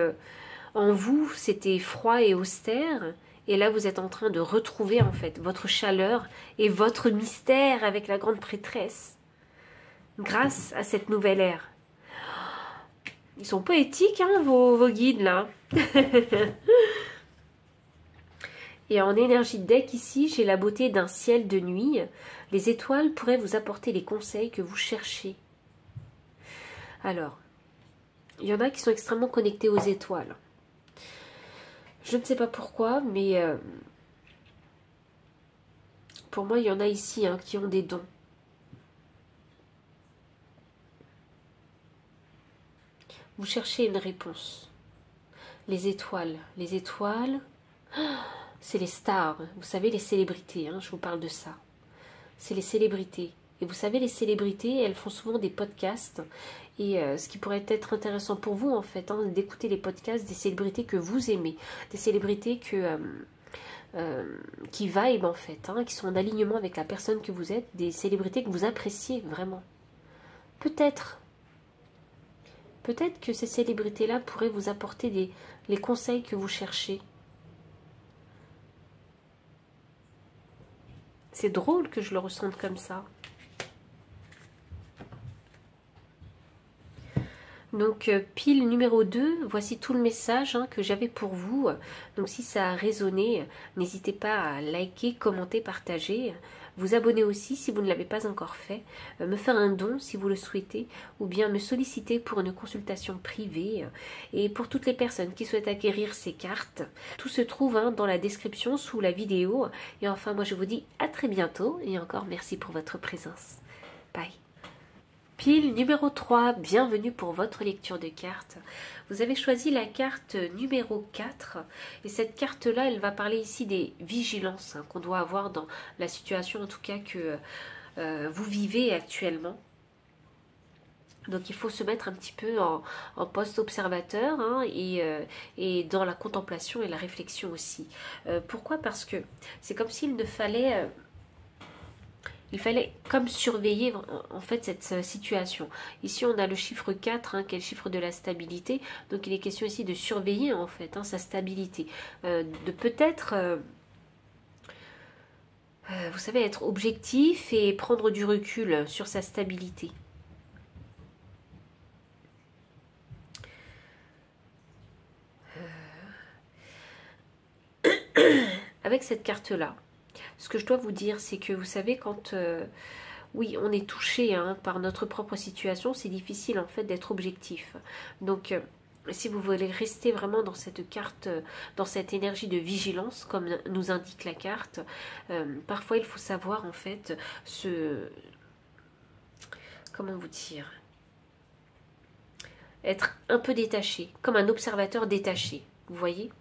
en vous, c'était froid et austère, et là, vous êtes en train de retrouver, en fait, votre chaleur et votre mystère avec la grande prêtresse, grâce à cette nouvelle ère. Ils sont poétiques, hein, vos guides, là. Et en énergie de deck, ici, j'ai la beauté d'un ciel de nuit. Les étoiles pourraient vous apporter les conseils que vous cherchez. Alors, il y en a qui sont extrêmement connectés aux étoiles. Je ne sais pas pourquoi, mais pour moi, il y en a ici hein, qui ont des dons. Vous cherchez une réponse. Les étoiles, c'est les stars. Vous savez, les célébrités, hein, je vous parle de ça. C'est les célébrités. Et vous savez, les célébrités, elles font souvent des podcasts. Et ce qui pourrait être intéressant pour vous, en fait, hein, d'écouter les podcasts des célébrités que vous aimez. Des célébrités qui vibe, en fait, hein, qui sont en alignement avec la personne que vous êtes. Des célébrités que vous appréciez, vraiment. Peut-être que ces célébrités-là pourraient vous apporter les conseils que vous cherchez. C'est drôle que je le ressente comme ça. Donc, pile numéro 2, voici tout le message hein, que j'avais pour vous. Donc, si ça a résonné, n'hésitez pas à liker, commenter, partager. Vous abonner aussi si vous ne l'avez pas encore fait. Me faire un don si vous le souhaitez. Ou bien me solliciter pour une consultation privée. Et pour toutes les personnes qui souhaitent acquérir ces cartes, tout se trouve hein, dans la description sous la vidéo. Et enfin, moi je vous dis à très bientôt. Et encore merci pour votre présence. Bye. Pile numéro 3, bienvenue pour votre lecture de cartes. Vous avez choisi la carte numéro 4 et cette carte-là, elle va parler ici des vigilances hein, qu'on doit avoir dans la situation en tout cas que vous vivez actuellement. Donc il faut se mettre un petit peu en poste observateur, hein, et dans la contemplation et la réflexion aussi. Pourquoi? Parce que c'est comme s'il ne fallait... il fallait comme surveiller en fait cette situation. Ici on a le chiffre 4, hein, qui est le chiffre de la stabilité. Donc il est question ici de surveiller en fait, hein, sa stabilité. De peut-être... vous savez, être objectif et prendre du recul sur sa stabilité. Avec cette carte-là, ce que je dois vous dire, c'est que vous savez, quand oui, on est touché, hein, par notre propre situation, c'est difficile en fait d'être objectif. Donc, si vous voulez rester vraiment dans cette carte, dans cette énergie de vigilance, comme nous indique la carte, parfois il faut savoir en fait comment vous dire, être un peu détaché, comme un observateur détaché, vous voyez?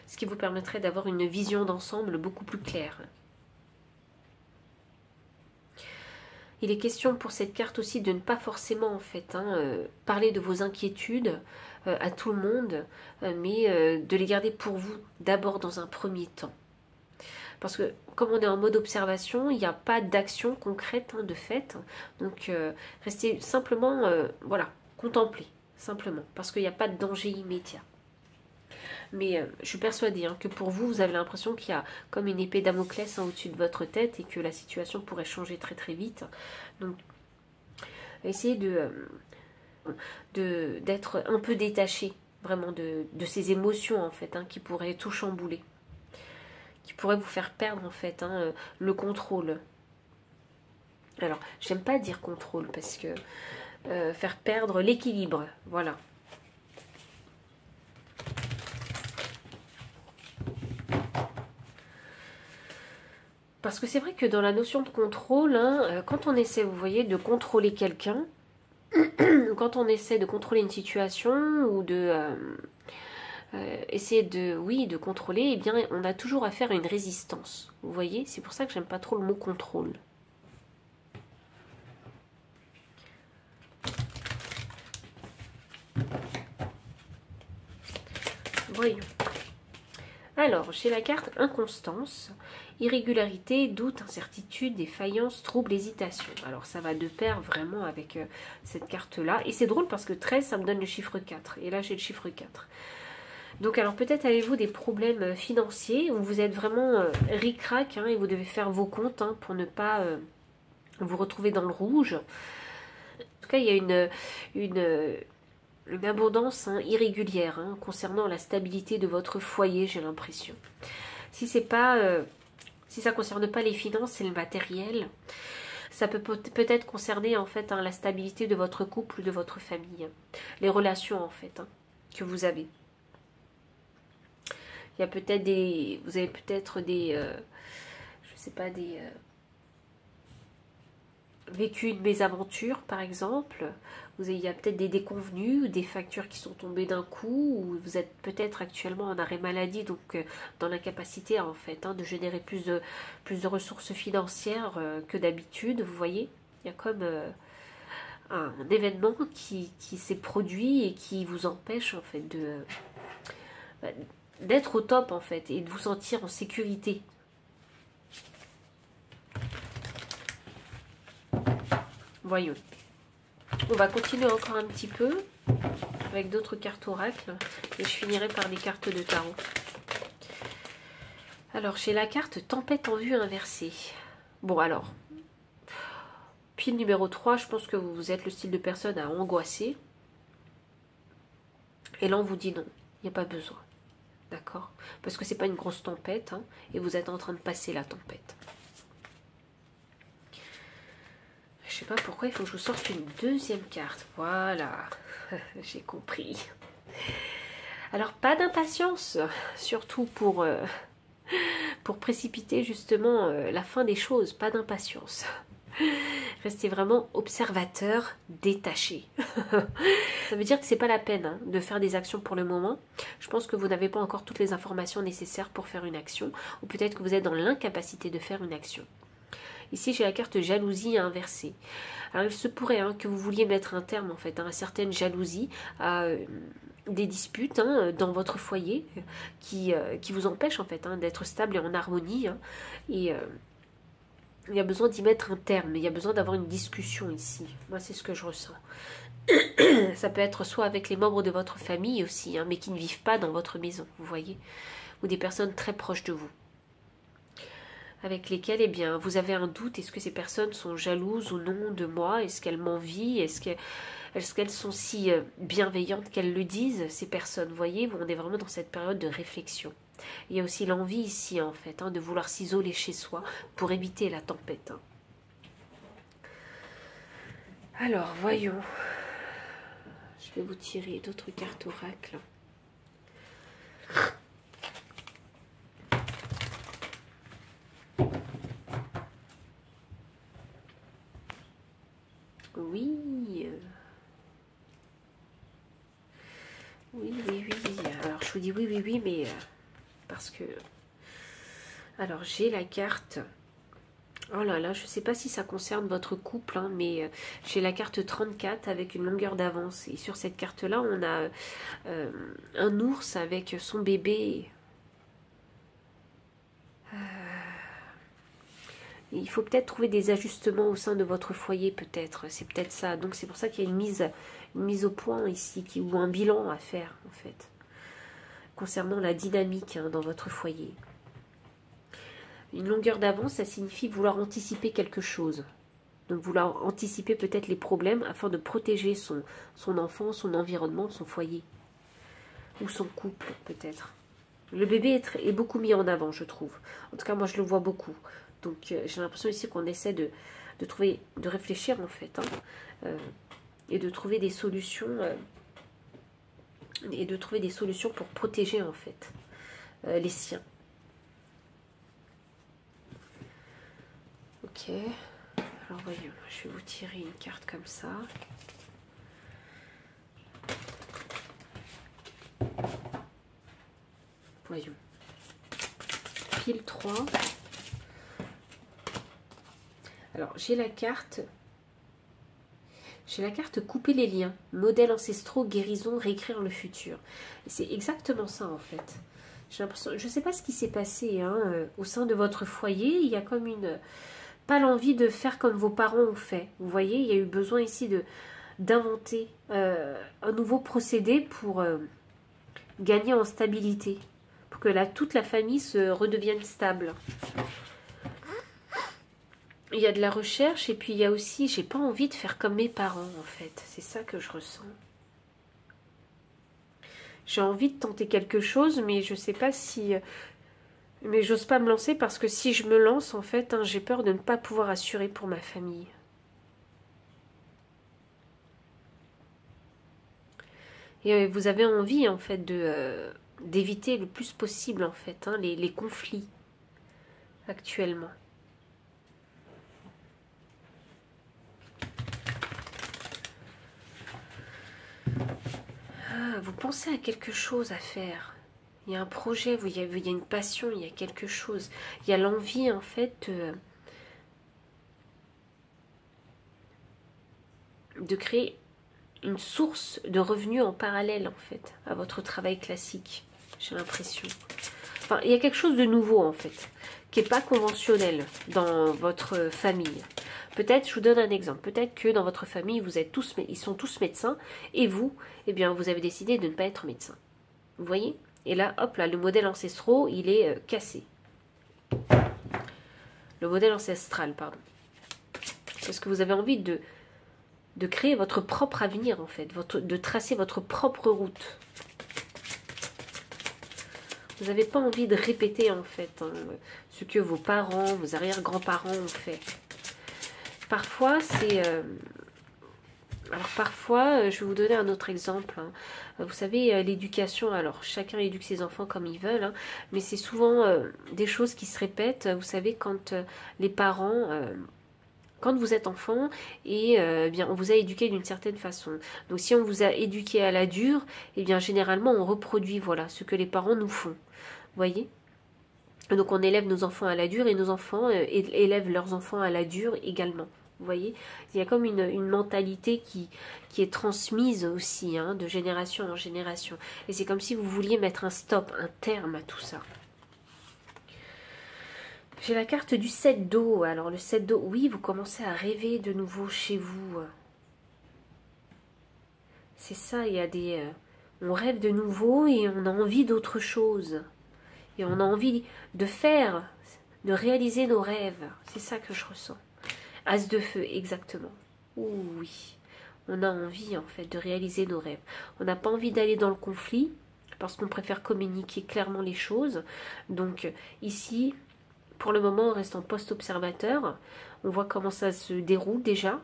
Ce qui vous permettrait d'avoir une vision d'ensemble beaucoup plus claire. Il est question pour cette carte aussi de ne pas forcément en fait, hein, parler de vos inquiétudes à tout le monde, mais de les garder pour vous d'abord dans un premier temps. Parce que comme on est en mode observation, il n'y a pas d'action concrète, hein, de fait. Donc restez simplement, voilà, contempler, simplement, parce qu'il n'y a pas de danger immédiat. Mais je suis persuadée, hein, que pour vous, vous avez l'impression qu'il y a comme une épée Damoclès, hein, au-dessus de votre tête et que la situation pourrait changer très très vite. Donc, essayez d'être un peu détaché vraiment de ces émotions en fait, hein, qui pourraient tout chambouler, qui pourraient vous faire perdre en fait, hein, le contrôle. Alors, j'aime pas dire contrôle parce que faire perdre l'équilibre, voilà. Parce que c'est vrai que dans la notion de contrôle, hein, quand on essaie, vous voyez, de contrôler quelqu'un, quand on essaie de contrôler une situation ou de essayer de, oui, de contrôler, eh bien, on a toujours à faire une résistance. Vous voyez, c'est pour ça que j'aime pas trop le mot contrôle. Voyons. Alors, chez la carte inconstance, irrégularité, doute, incertitude, défaillance, trouble, hésitation. Alors, ça va de pair vraiment avec cette carte-là. Et c'est drôle parce que 13, ça me donne le chiffre 4. Et là, j'ai le chiffre 4. Donc, alors, peut-être avez-vous des problèmes financiers où vous êtes vraiment ric-rac, hein, et vous devez faire vos comptes, hein, pour ne pas vous retrouver dans le rouge. En tout cas, il y a une abondance, hein, irrégulière, hein, concernant la stabilité de votre foyer, j'ai l'impression. Si c'est pas, si ça concerne pas les finances et le matériel, ça peut peut-être concerner en fait, hein, la stabilité de votre couple ou de votre famille, les relations en fait, hein, que vous avez. Il y a peut-être vous avez peut-être des, je sais pas, vécu une mésaventure par exemple, il y a peut-être des déconvenus, des factures qui sont tombées d'un coup, ou vous êtes peut-être actuellement en arrêt maladie, donc dans l'incapacité en fait, hein, de générer plus de ressources financières que d'habitude, vous voyez. Il y a comme un événement qui s'est produit et qui vous empêche en fait d'être au top en fait et de vous sentir en sécurité. Voyons. On va continuer encore un petit peu avec d'autres cartes oracles et je finirai par des cartes de tarot. Alors, chez la carte tempête en vue inversée. Bon, alors, pile numéro 3, je pense que vous êtes le style de personne à angoisser. Et là, on vous dit non, il n'y a pas besoin. D'accord? Parce que c'est pas une grosse tempête, hein, et vous êtes en train de passer la tempête. Je sais pas pourquoi il faut que je vous sorte une deuxième carte. Voilà, j'ai compris. Alors, pas d'impatience, surtout pour précipiter justement la fin des choses. Pas d'impatience. Restez vraiment observateur détaché. Ça veut dire que c'est pas la peine, hein, de faire des actions pour le moment. Je pense que vous n'avez pas encore toutes les informations nécessaires pour faire une action, ou peut-être que vous êtes dans l'incapacité de faire une action. Ici, j'ai la carte jalousie inversée. Alors, il se pourrait hein, que vous vouliez mettre un terme en fait à certaines jalousies, à des disputes hein, dans votre foyer qui vous empêchent en fait hein, d'être stable et en harmonie. Hein, et il y a besoin d'y mettre un terme, il y a besoin d'avoir une discussion ici. Moi, c'est ce que je ressens. Ça peut être soit avec les membres de votre famille aussi, hein, mais qui ne vivent pas dans votre maison, vous voyez, ou des personnes très proches de vous, avec lesquelles, eh bien, vous avez un doute, est-ce que ces personnes sont jalouses ou non de moi, est-ce qu'elles m'envient, est-ce qu'elles sont si bienveillantes qu'elles le disent, ces personnes, vous voyez, on est vraiment dans cette période de réflexion. Il y a aussi l'envie ici, en fait, hein, de vouloir s'isoler chez soi pour éviter la tempête. Hein. Alors, voyons. Je vais vous tirer d'autres cartes oracles. Oui. Oui. Alors, je vous dis oui, mais parce que... Alors, j'ai la carte... Oh là là, je ne sais pas si ça concerne votre couple, hein, mais j'ai la carte 34 avec une longueur d'avance. Et sur cette carte-là, on a un ours avec son bébé. Il faut peut-être trouver des ajustements au sein de votre foyer, peut-être. C'est peut-être ça. Donc c'est pour ça qu'il y a une mise au point ici, ou un bilan à faire, en fait, concernant la dynamique hein, dans votre foyer. Une longueur d'avance, ça signifie vouloir anticiper quelque chose. Donc vouloir anticiper peut-être les problèmes afin de protéger son enfant, son environnement, son foyer. Ou son couple, peut-être. Le bébé est beaucoup mis en avant, je trouve. En tout cas, moi, je le vois beaucoup. Donc, j'ai l'impression ici qu'on essaie de réfléchir, en fait. Hein, et de trouver des solutions. Pour protéger, en fait, les siens. Ok. Alors, voyons. Je vais vous tirer une carte comme ça. Voyons. Pile 3. Alors, j'ai la carte couper les liens, modèles ancestraux, guérison, réécrire le futur. C'est exactement ça en fait. J'ai l'impression, je ne sais pas ce qui s'est passé hein, au sein de votre foyer. Il y a comme pas l'envie de faire comme vos parents ont fait. Vous voyez, il y a eu besoin ici d'inventer un nouveau procédé pour gagner en stabilité, pour que toute la famille se redevienne stable. Il y a de la recherche et puis il y a aussi, j'ai pas envie de faire comme mes parents en fait. C'est ça que je ressens. J'ai envie de tenter quelque chose, mais je sais pas si... Mais j'ose pas me lancer parce que si je me lance en fait, hein, j'ai peur de ne pas pouvoir assurer pour ma famille. Et vous avez envie en fait d'éviter le plus possible en fait hein, les conflits actuellement. Vous pensez à quelque chose à faire. Il y a un projet, il y a une passion, il y a quelque chose. Il y a l'envie, en fait, de créer une source de revenus en parallèle, en fait, à votre travail classique. J'ai l'impression. Enfin, il y a quelque chose de nouveau, en fait, qui n'est pas conventionnel dans votre famille. Peut-être, je vous donne un exemple, peut-être que dans votre famille, ils sont tous médecins, et vous, eh bien, vous avez décidé de ne pas être médecin. Vous voyez? Et là, hop là, le modèle ancestral, il est cassé. Le modèle ancestral, pardon. Parce que vous avez envie de créer votre propre avenir, en fait, de tracer votre propre route. Vous n'avez pas envie de répéter, en fait, hein, ce que vos parents, vos arrière-grands-parents ont fait. Parfois, c'est... Alors parfois, je vais vous donner un autre exemple. Hein. Vous savez, l'éducation, alors chacun éduque ses enfants comme ils veulent, hein, mais c'est souvent des choses qui se répètent. Vous savez, quand les parents, quand vous êtes enfant, et bien on vous a éduqué d'une certaine façon. Donc si on vous a éduqué à la dure, et bien généralement on reproduit voilà ce que les parents nous font. Vous voyez ? Donc on élève nos enfants à la dure et nos enfants élèvent leurs enfants à la dure également. Vous voyez, il y a comme une mentalité qui est transmise aussi, hein, de génération en génération. Et c'est comme si vous vouliez mettre un stop, un terme à tout ça. J'ai la carte du 7 d'eau. Alors le 7 d'eau, oui, vous commencez à rêver de nouveau chez vous. C'est ça, il y a des... on rêve de nouveau et on a envie d'autre chose. Et on a envie de faire, de réaliser nos rêves. C'est ça que je ressens. As de feu, exactement. Ouh, oui. On a envie, en fait, de réaliser nos rêves. On n'a pas envie d'aller dans le conflit, parce qu'on préfère communiquer clairement les choses. Donc, ici, pour le moment, on reste en post-observateur. On voit comment ça se déroule déjà.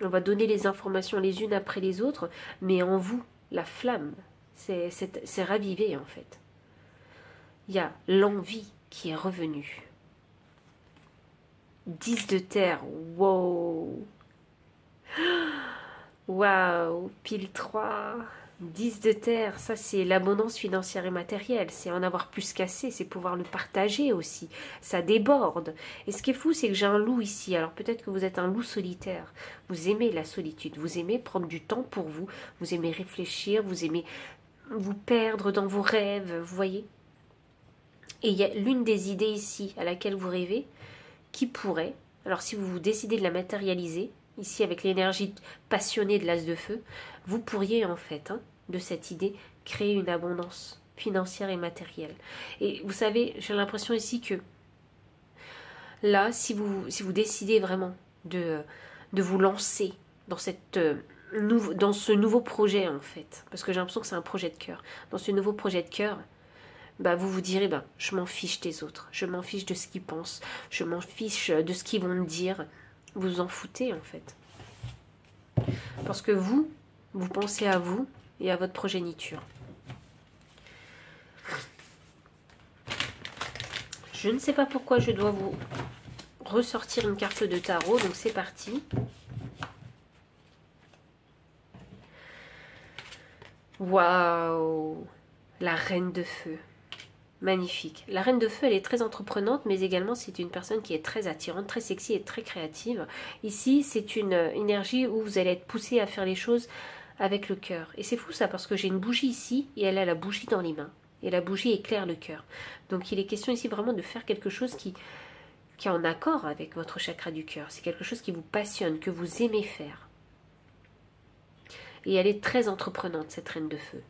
On va donner les informations les unes après les autres. Mais en vous, la flamme, c'est ravivé, en fait. Il y a l'envie qui est revenue. 10 de terre, wow. Waouh, pile 3. 10 de terre, ça c'est l'abondance financière et matérielle. C'est en avoir plus qu'assez, c'est pouvoir le partager aussi. Ça déborde. Et ce qui est fou, c'est que j'ai un loup ici. Alors peut-être que vous êtes un loup solitaire. Vous aimez la solitude, vous aimez prendre du temps pour vous. Vous aimez réfléchir, vous aimez vous perdre dans vos rêves, vous voyez. Et il y a l'une des idées ici à laquelle vous rêvez, qui pourrait, alors si vous décidez de la matérialiser, ici avec l'énergie passionnée de l'as de feu, vous pourriez en fait, hein, de cette idée, créer une abondance financière et matérielle. Et vous savez, j'ai l'impression ici que là, si vous décidez vraiment de vous lancer dans dans ce nouveau projet en fait, parce que j'ai l'impression que c'est un projet de cœur, dans ce nouveau projet de cœur, bah, vous vous direz, bah, je m'en fiche des autres, je m'en fiche de ce qu'ils pensent, je m'en fiche de ce qu'ils vont me dire. Vous vous en foutez en fait. Parce que vous pensez à vous et à votre progéniture. Je ne sais pas pourquoi je dois vous ressortir une carte de tarot, donc c'est parti. Waouh! La reine de feu. Magnifique. La reine de feu, elle est très entreprenante, mais également c'est une personne qui est très attirante, très sexy et très créative. Ici, c'est une énergie où vous allez être poussé à faire les choses avec le cœur. Et c'est fou ça, parce que j'ai une bougie ici, et elle a la bougie dans les mains. Et la bougie éclaire le cœur. Donc il est question ici vraiment de faire quelque chose qui est en accord avec votre chakra du cœur. C'est quelque chose qui vous passionne, que vous aimez faire. Et elle est très entreprenante, cette reine de feu.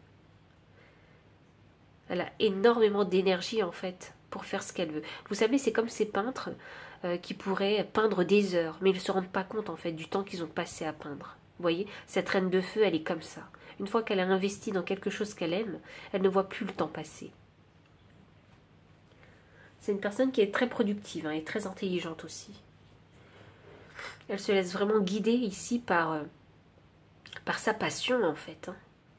Elle a énormément d'énergie en fait pour faire ce qu'elle veut. Vous savez, c'est comme ces peintres qui pourraient peindre des heures, mais ils ne se rendent pas compte en fait du temps qu'ils ont passé à peindre. Vous voyez, cette reine de feu, elle est comme ça. Une fois qu'elle a investi dans quelque chose qu'elle aime, elle ne voit plus le temps passer. C'est une personne qui est très productive, hein, et très intelligente aussi. Elle se laisse vraiment guider ici par sa passion en fait, hein.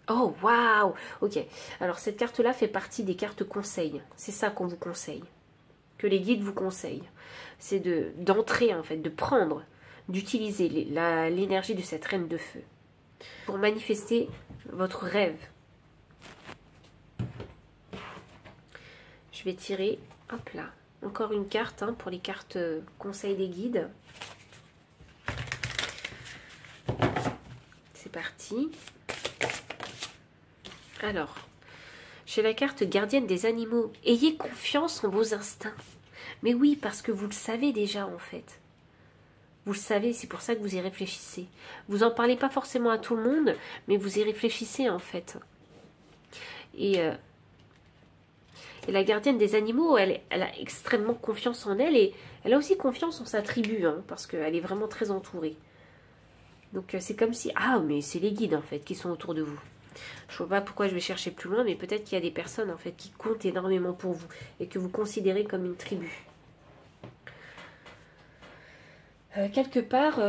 Oh, waouh! Ok, alors cette carte-là fait partie des cartes conseils. C'est ça qu'on vous conseille, que les guides vous conseillent. C'est d'entrer, en fait, de prendre, d'utiliser l'énergie de cette reine de feu pour manifester votre rêve. Je vais tirer, hop là, encore une carte, hein, pour les cartes conseils des guides. C'est parti. Alors, j'ai la carte gardienne des animaux. Ayez confiance en vos instincts. Mais oui, parce que vous le savez déjà en fait. Vous le savez, c'est pour ça que vous y réfléchissez. Vous n'en parlez pas forcément à tout le monde, mais vous y réfléchissez en fait. Et la gardienne des animaux, elle a extrêmement confiance en elle et elle a aussi confiance en sa tribu, hein, parce qu'elle est vraiment très entourée. Donc c'est comme si... Ah, mais c'est les guides en fait qui sont autour de vous. Je ne vois pas pourquoi je vais chercher plus loin, mais peut-être qu'il y a des personnes en fait qui comptent énormément pour vous et que vous considérez comme une tribu. Quelque part,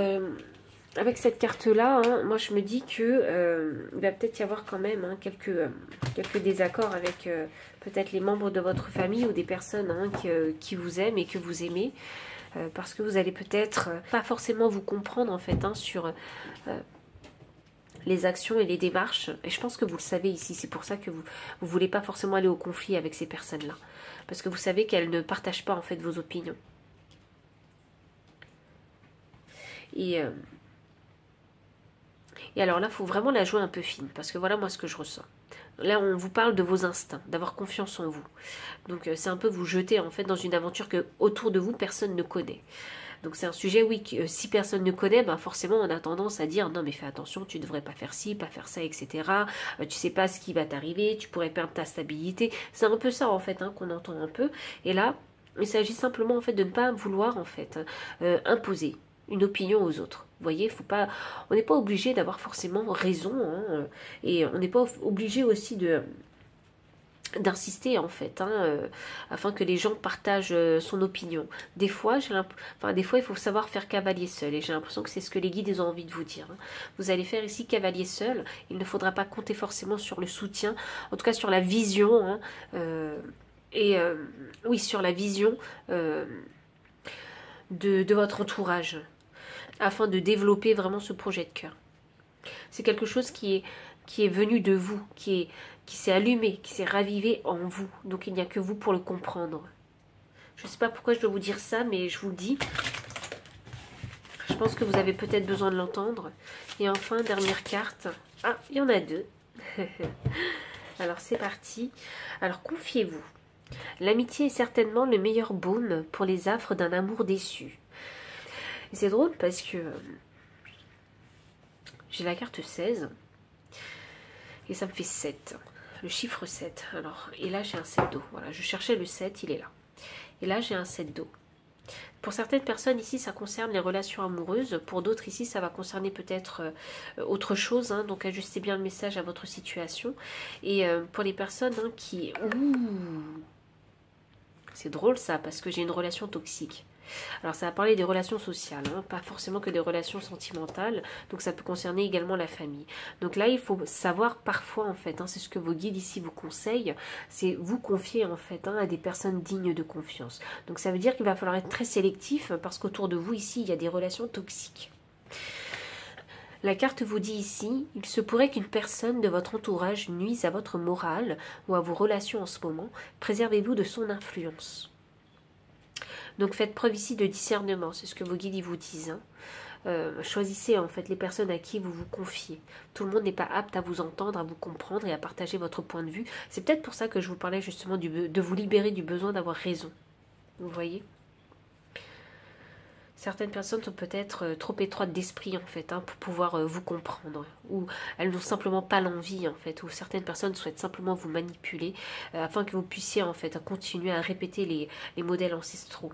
avec cette carte-là, hein, moi je me dis que il va peut-être y avoir quand même, hein, quelques désaccords avec peut-être les membres de votre famille ou des personnes, hein, qui vous aiment et que vous aimez. Parce que vous allez peut-être pas forcément vous comprendre en fait, hein, sur les actions et les démarches. Et je pense que vous le savez ici, c'est pour ça que vous ne voulez pas forcément aller au conflit avec ces personnes-là. Parce que vous savez qu'elles ne partagent pas en fait vos opinions. Et alors là, il faut vraiment la jouer un peu fine. Parce que voilà moi ce que je ressens. Là, on vous parle de vos instincts, d'avoir confiance en vous. Donc c'est un peu vous jeter en fait dans une aventure que autour de vous, personne ne connaît. Donc c'est un sujet, oui, que si personne ne connaît, ben forcément on a tendance à dire non mais fais attention, tu ne devrais pas faire ci, pas faire ça, etc. Tu sais pas ce qui va t'arriver, tu pourrais perdre ta stabilité. C'est un peu ça en fait qu'on entend un peu. Et là, il s'agit simplement en fait de ne pas vouloir en fait imposer une opinion aux autres. Vous voyez, faut pas, on n'est pas obligé d'avoir forcément raison, et on n'est pas obligé aussi d'insister en fait, afin que les gens partagent son opinion. Des fois, des fois, il faut savoir faire cavalier seul, et j'ai l'impression que c'est ce que les guides ils ont envie de vous dire. Vous allez faire ici cavalier seul. Il ne faudra pas compter forcément sur le soutien, en tout cas sur la vision, oui, sur la vision de votre entourage, afin de développer vraiment ce projet de cœur. C'est quelque chose qui est venu de vous, qui s'est allumé, qui s'est ravivé en vous. Donc il n'y a que vous pour le comprendre. Je ne sais pas pourquoi je dois vous dire ça, mais je vous le dis. Je pense que vous avez peut-être besoin de l'entendre. Et enfin, dernière carte. Ah, il y en a deux. Alors c'est parti. Alors confiez-vous. L'amitié est certainement le meilleur baume pour les affres d'un amour déçu. Et c'est drôle parce que j'ai la carte 16 et ça me fait 7. Le chiffre 7. Alors, et là j'ai un 7 d'eau. Voilà, je cherchais le 7, il est là. Et là j'ai un 7 d'eau. Pour certaines personnes ici, ça concerne les relations amoureuses. Pour d'autres ici, ça va concerner peut-être autre chose. Donc ajustez bien le message à votre situation. Et pour les personnes qui... Ouh, c'est drôle ça, parce que j'ai une relation toxique. Alors ça va parler des relations sociales, pas forcément que des relations sentimentales, donc ça peut concerner également la famille. Donc là il faut savoir parfois en fait, c'est ce que vos guides ici vous conseillent, c'est vous confier en fait à des personnes dignes de confiance. Donc ça veut dire qu'il va falloir être très sélectif parce qu'autour de vous ici il y a des relations toxiques. La carte vous dit ici, il se pourrait qu'une personne de votre entourage nuise à votre morale ou à vos relations en ce moment, préservez-vous de son influence. Donc faites preuve ici de discernement, c'est ce que vos guides vous disent. Choisissez en fait les personnes à qui vous vous confiez. Tout le monde n'est pas apte à vous entendre, à vous comprendre et à partager votre point de vue. C'est peut-être pour ça que je vous parlais justement de vous libérer du besoin d'avoir raison. Vous voyez ? Certaines personnes sont peut-être trop étroites d'esprit en fait, pour pouvoir vous comprendre, ou elles n'ont simplement pas l'envie en fait, ou certaines personnes souhaitent simplement vous manipuler afin que vous puissiez en fait continuer à répéter les modèles ancestraux.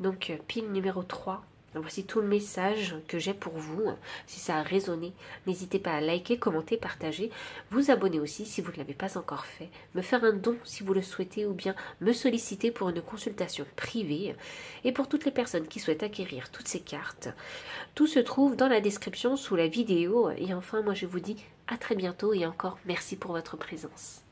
Donc pile numéro 3, voici tout le message que j'ai pour vous. Si ça a résonné, n'hésitez pas à liker, commenter, partager, vous abonner aussi si vous ne l'avez pas encore fait, me faire un don si vous le souhaitez ou bien me solliciter pour une consultation privée. Et pour toutes les personnes qui souhaitent acquérir toutes ces cartes, tout se trouve dans la description sous la vidéo. Et enfin, moi je vous dis à très bientôt et encore merci pour votre présence.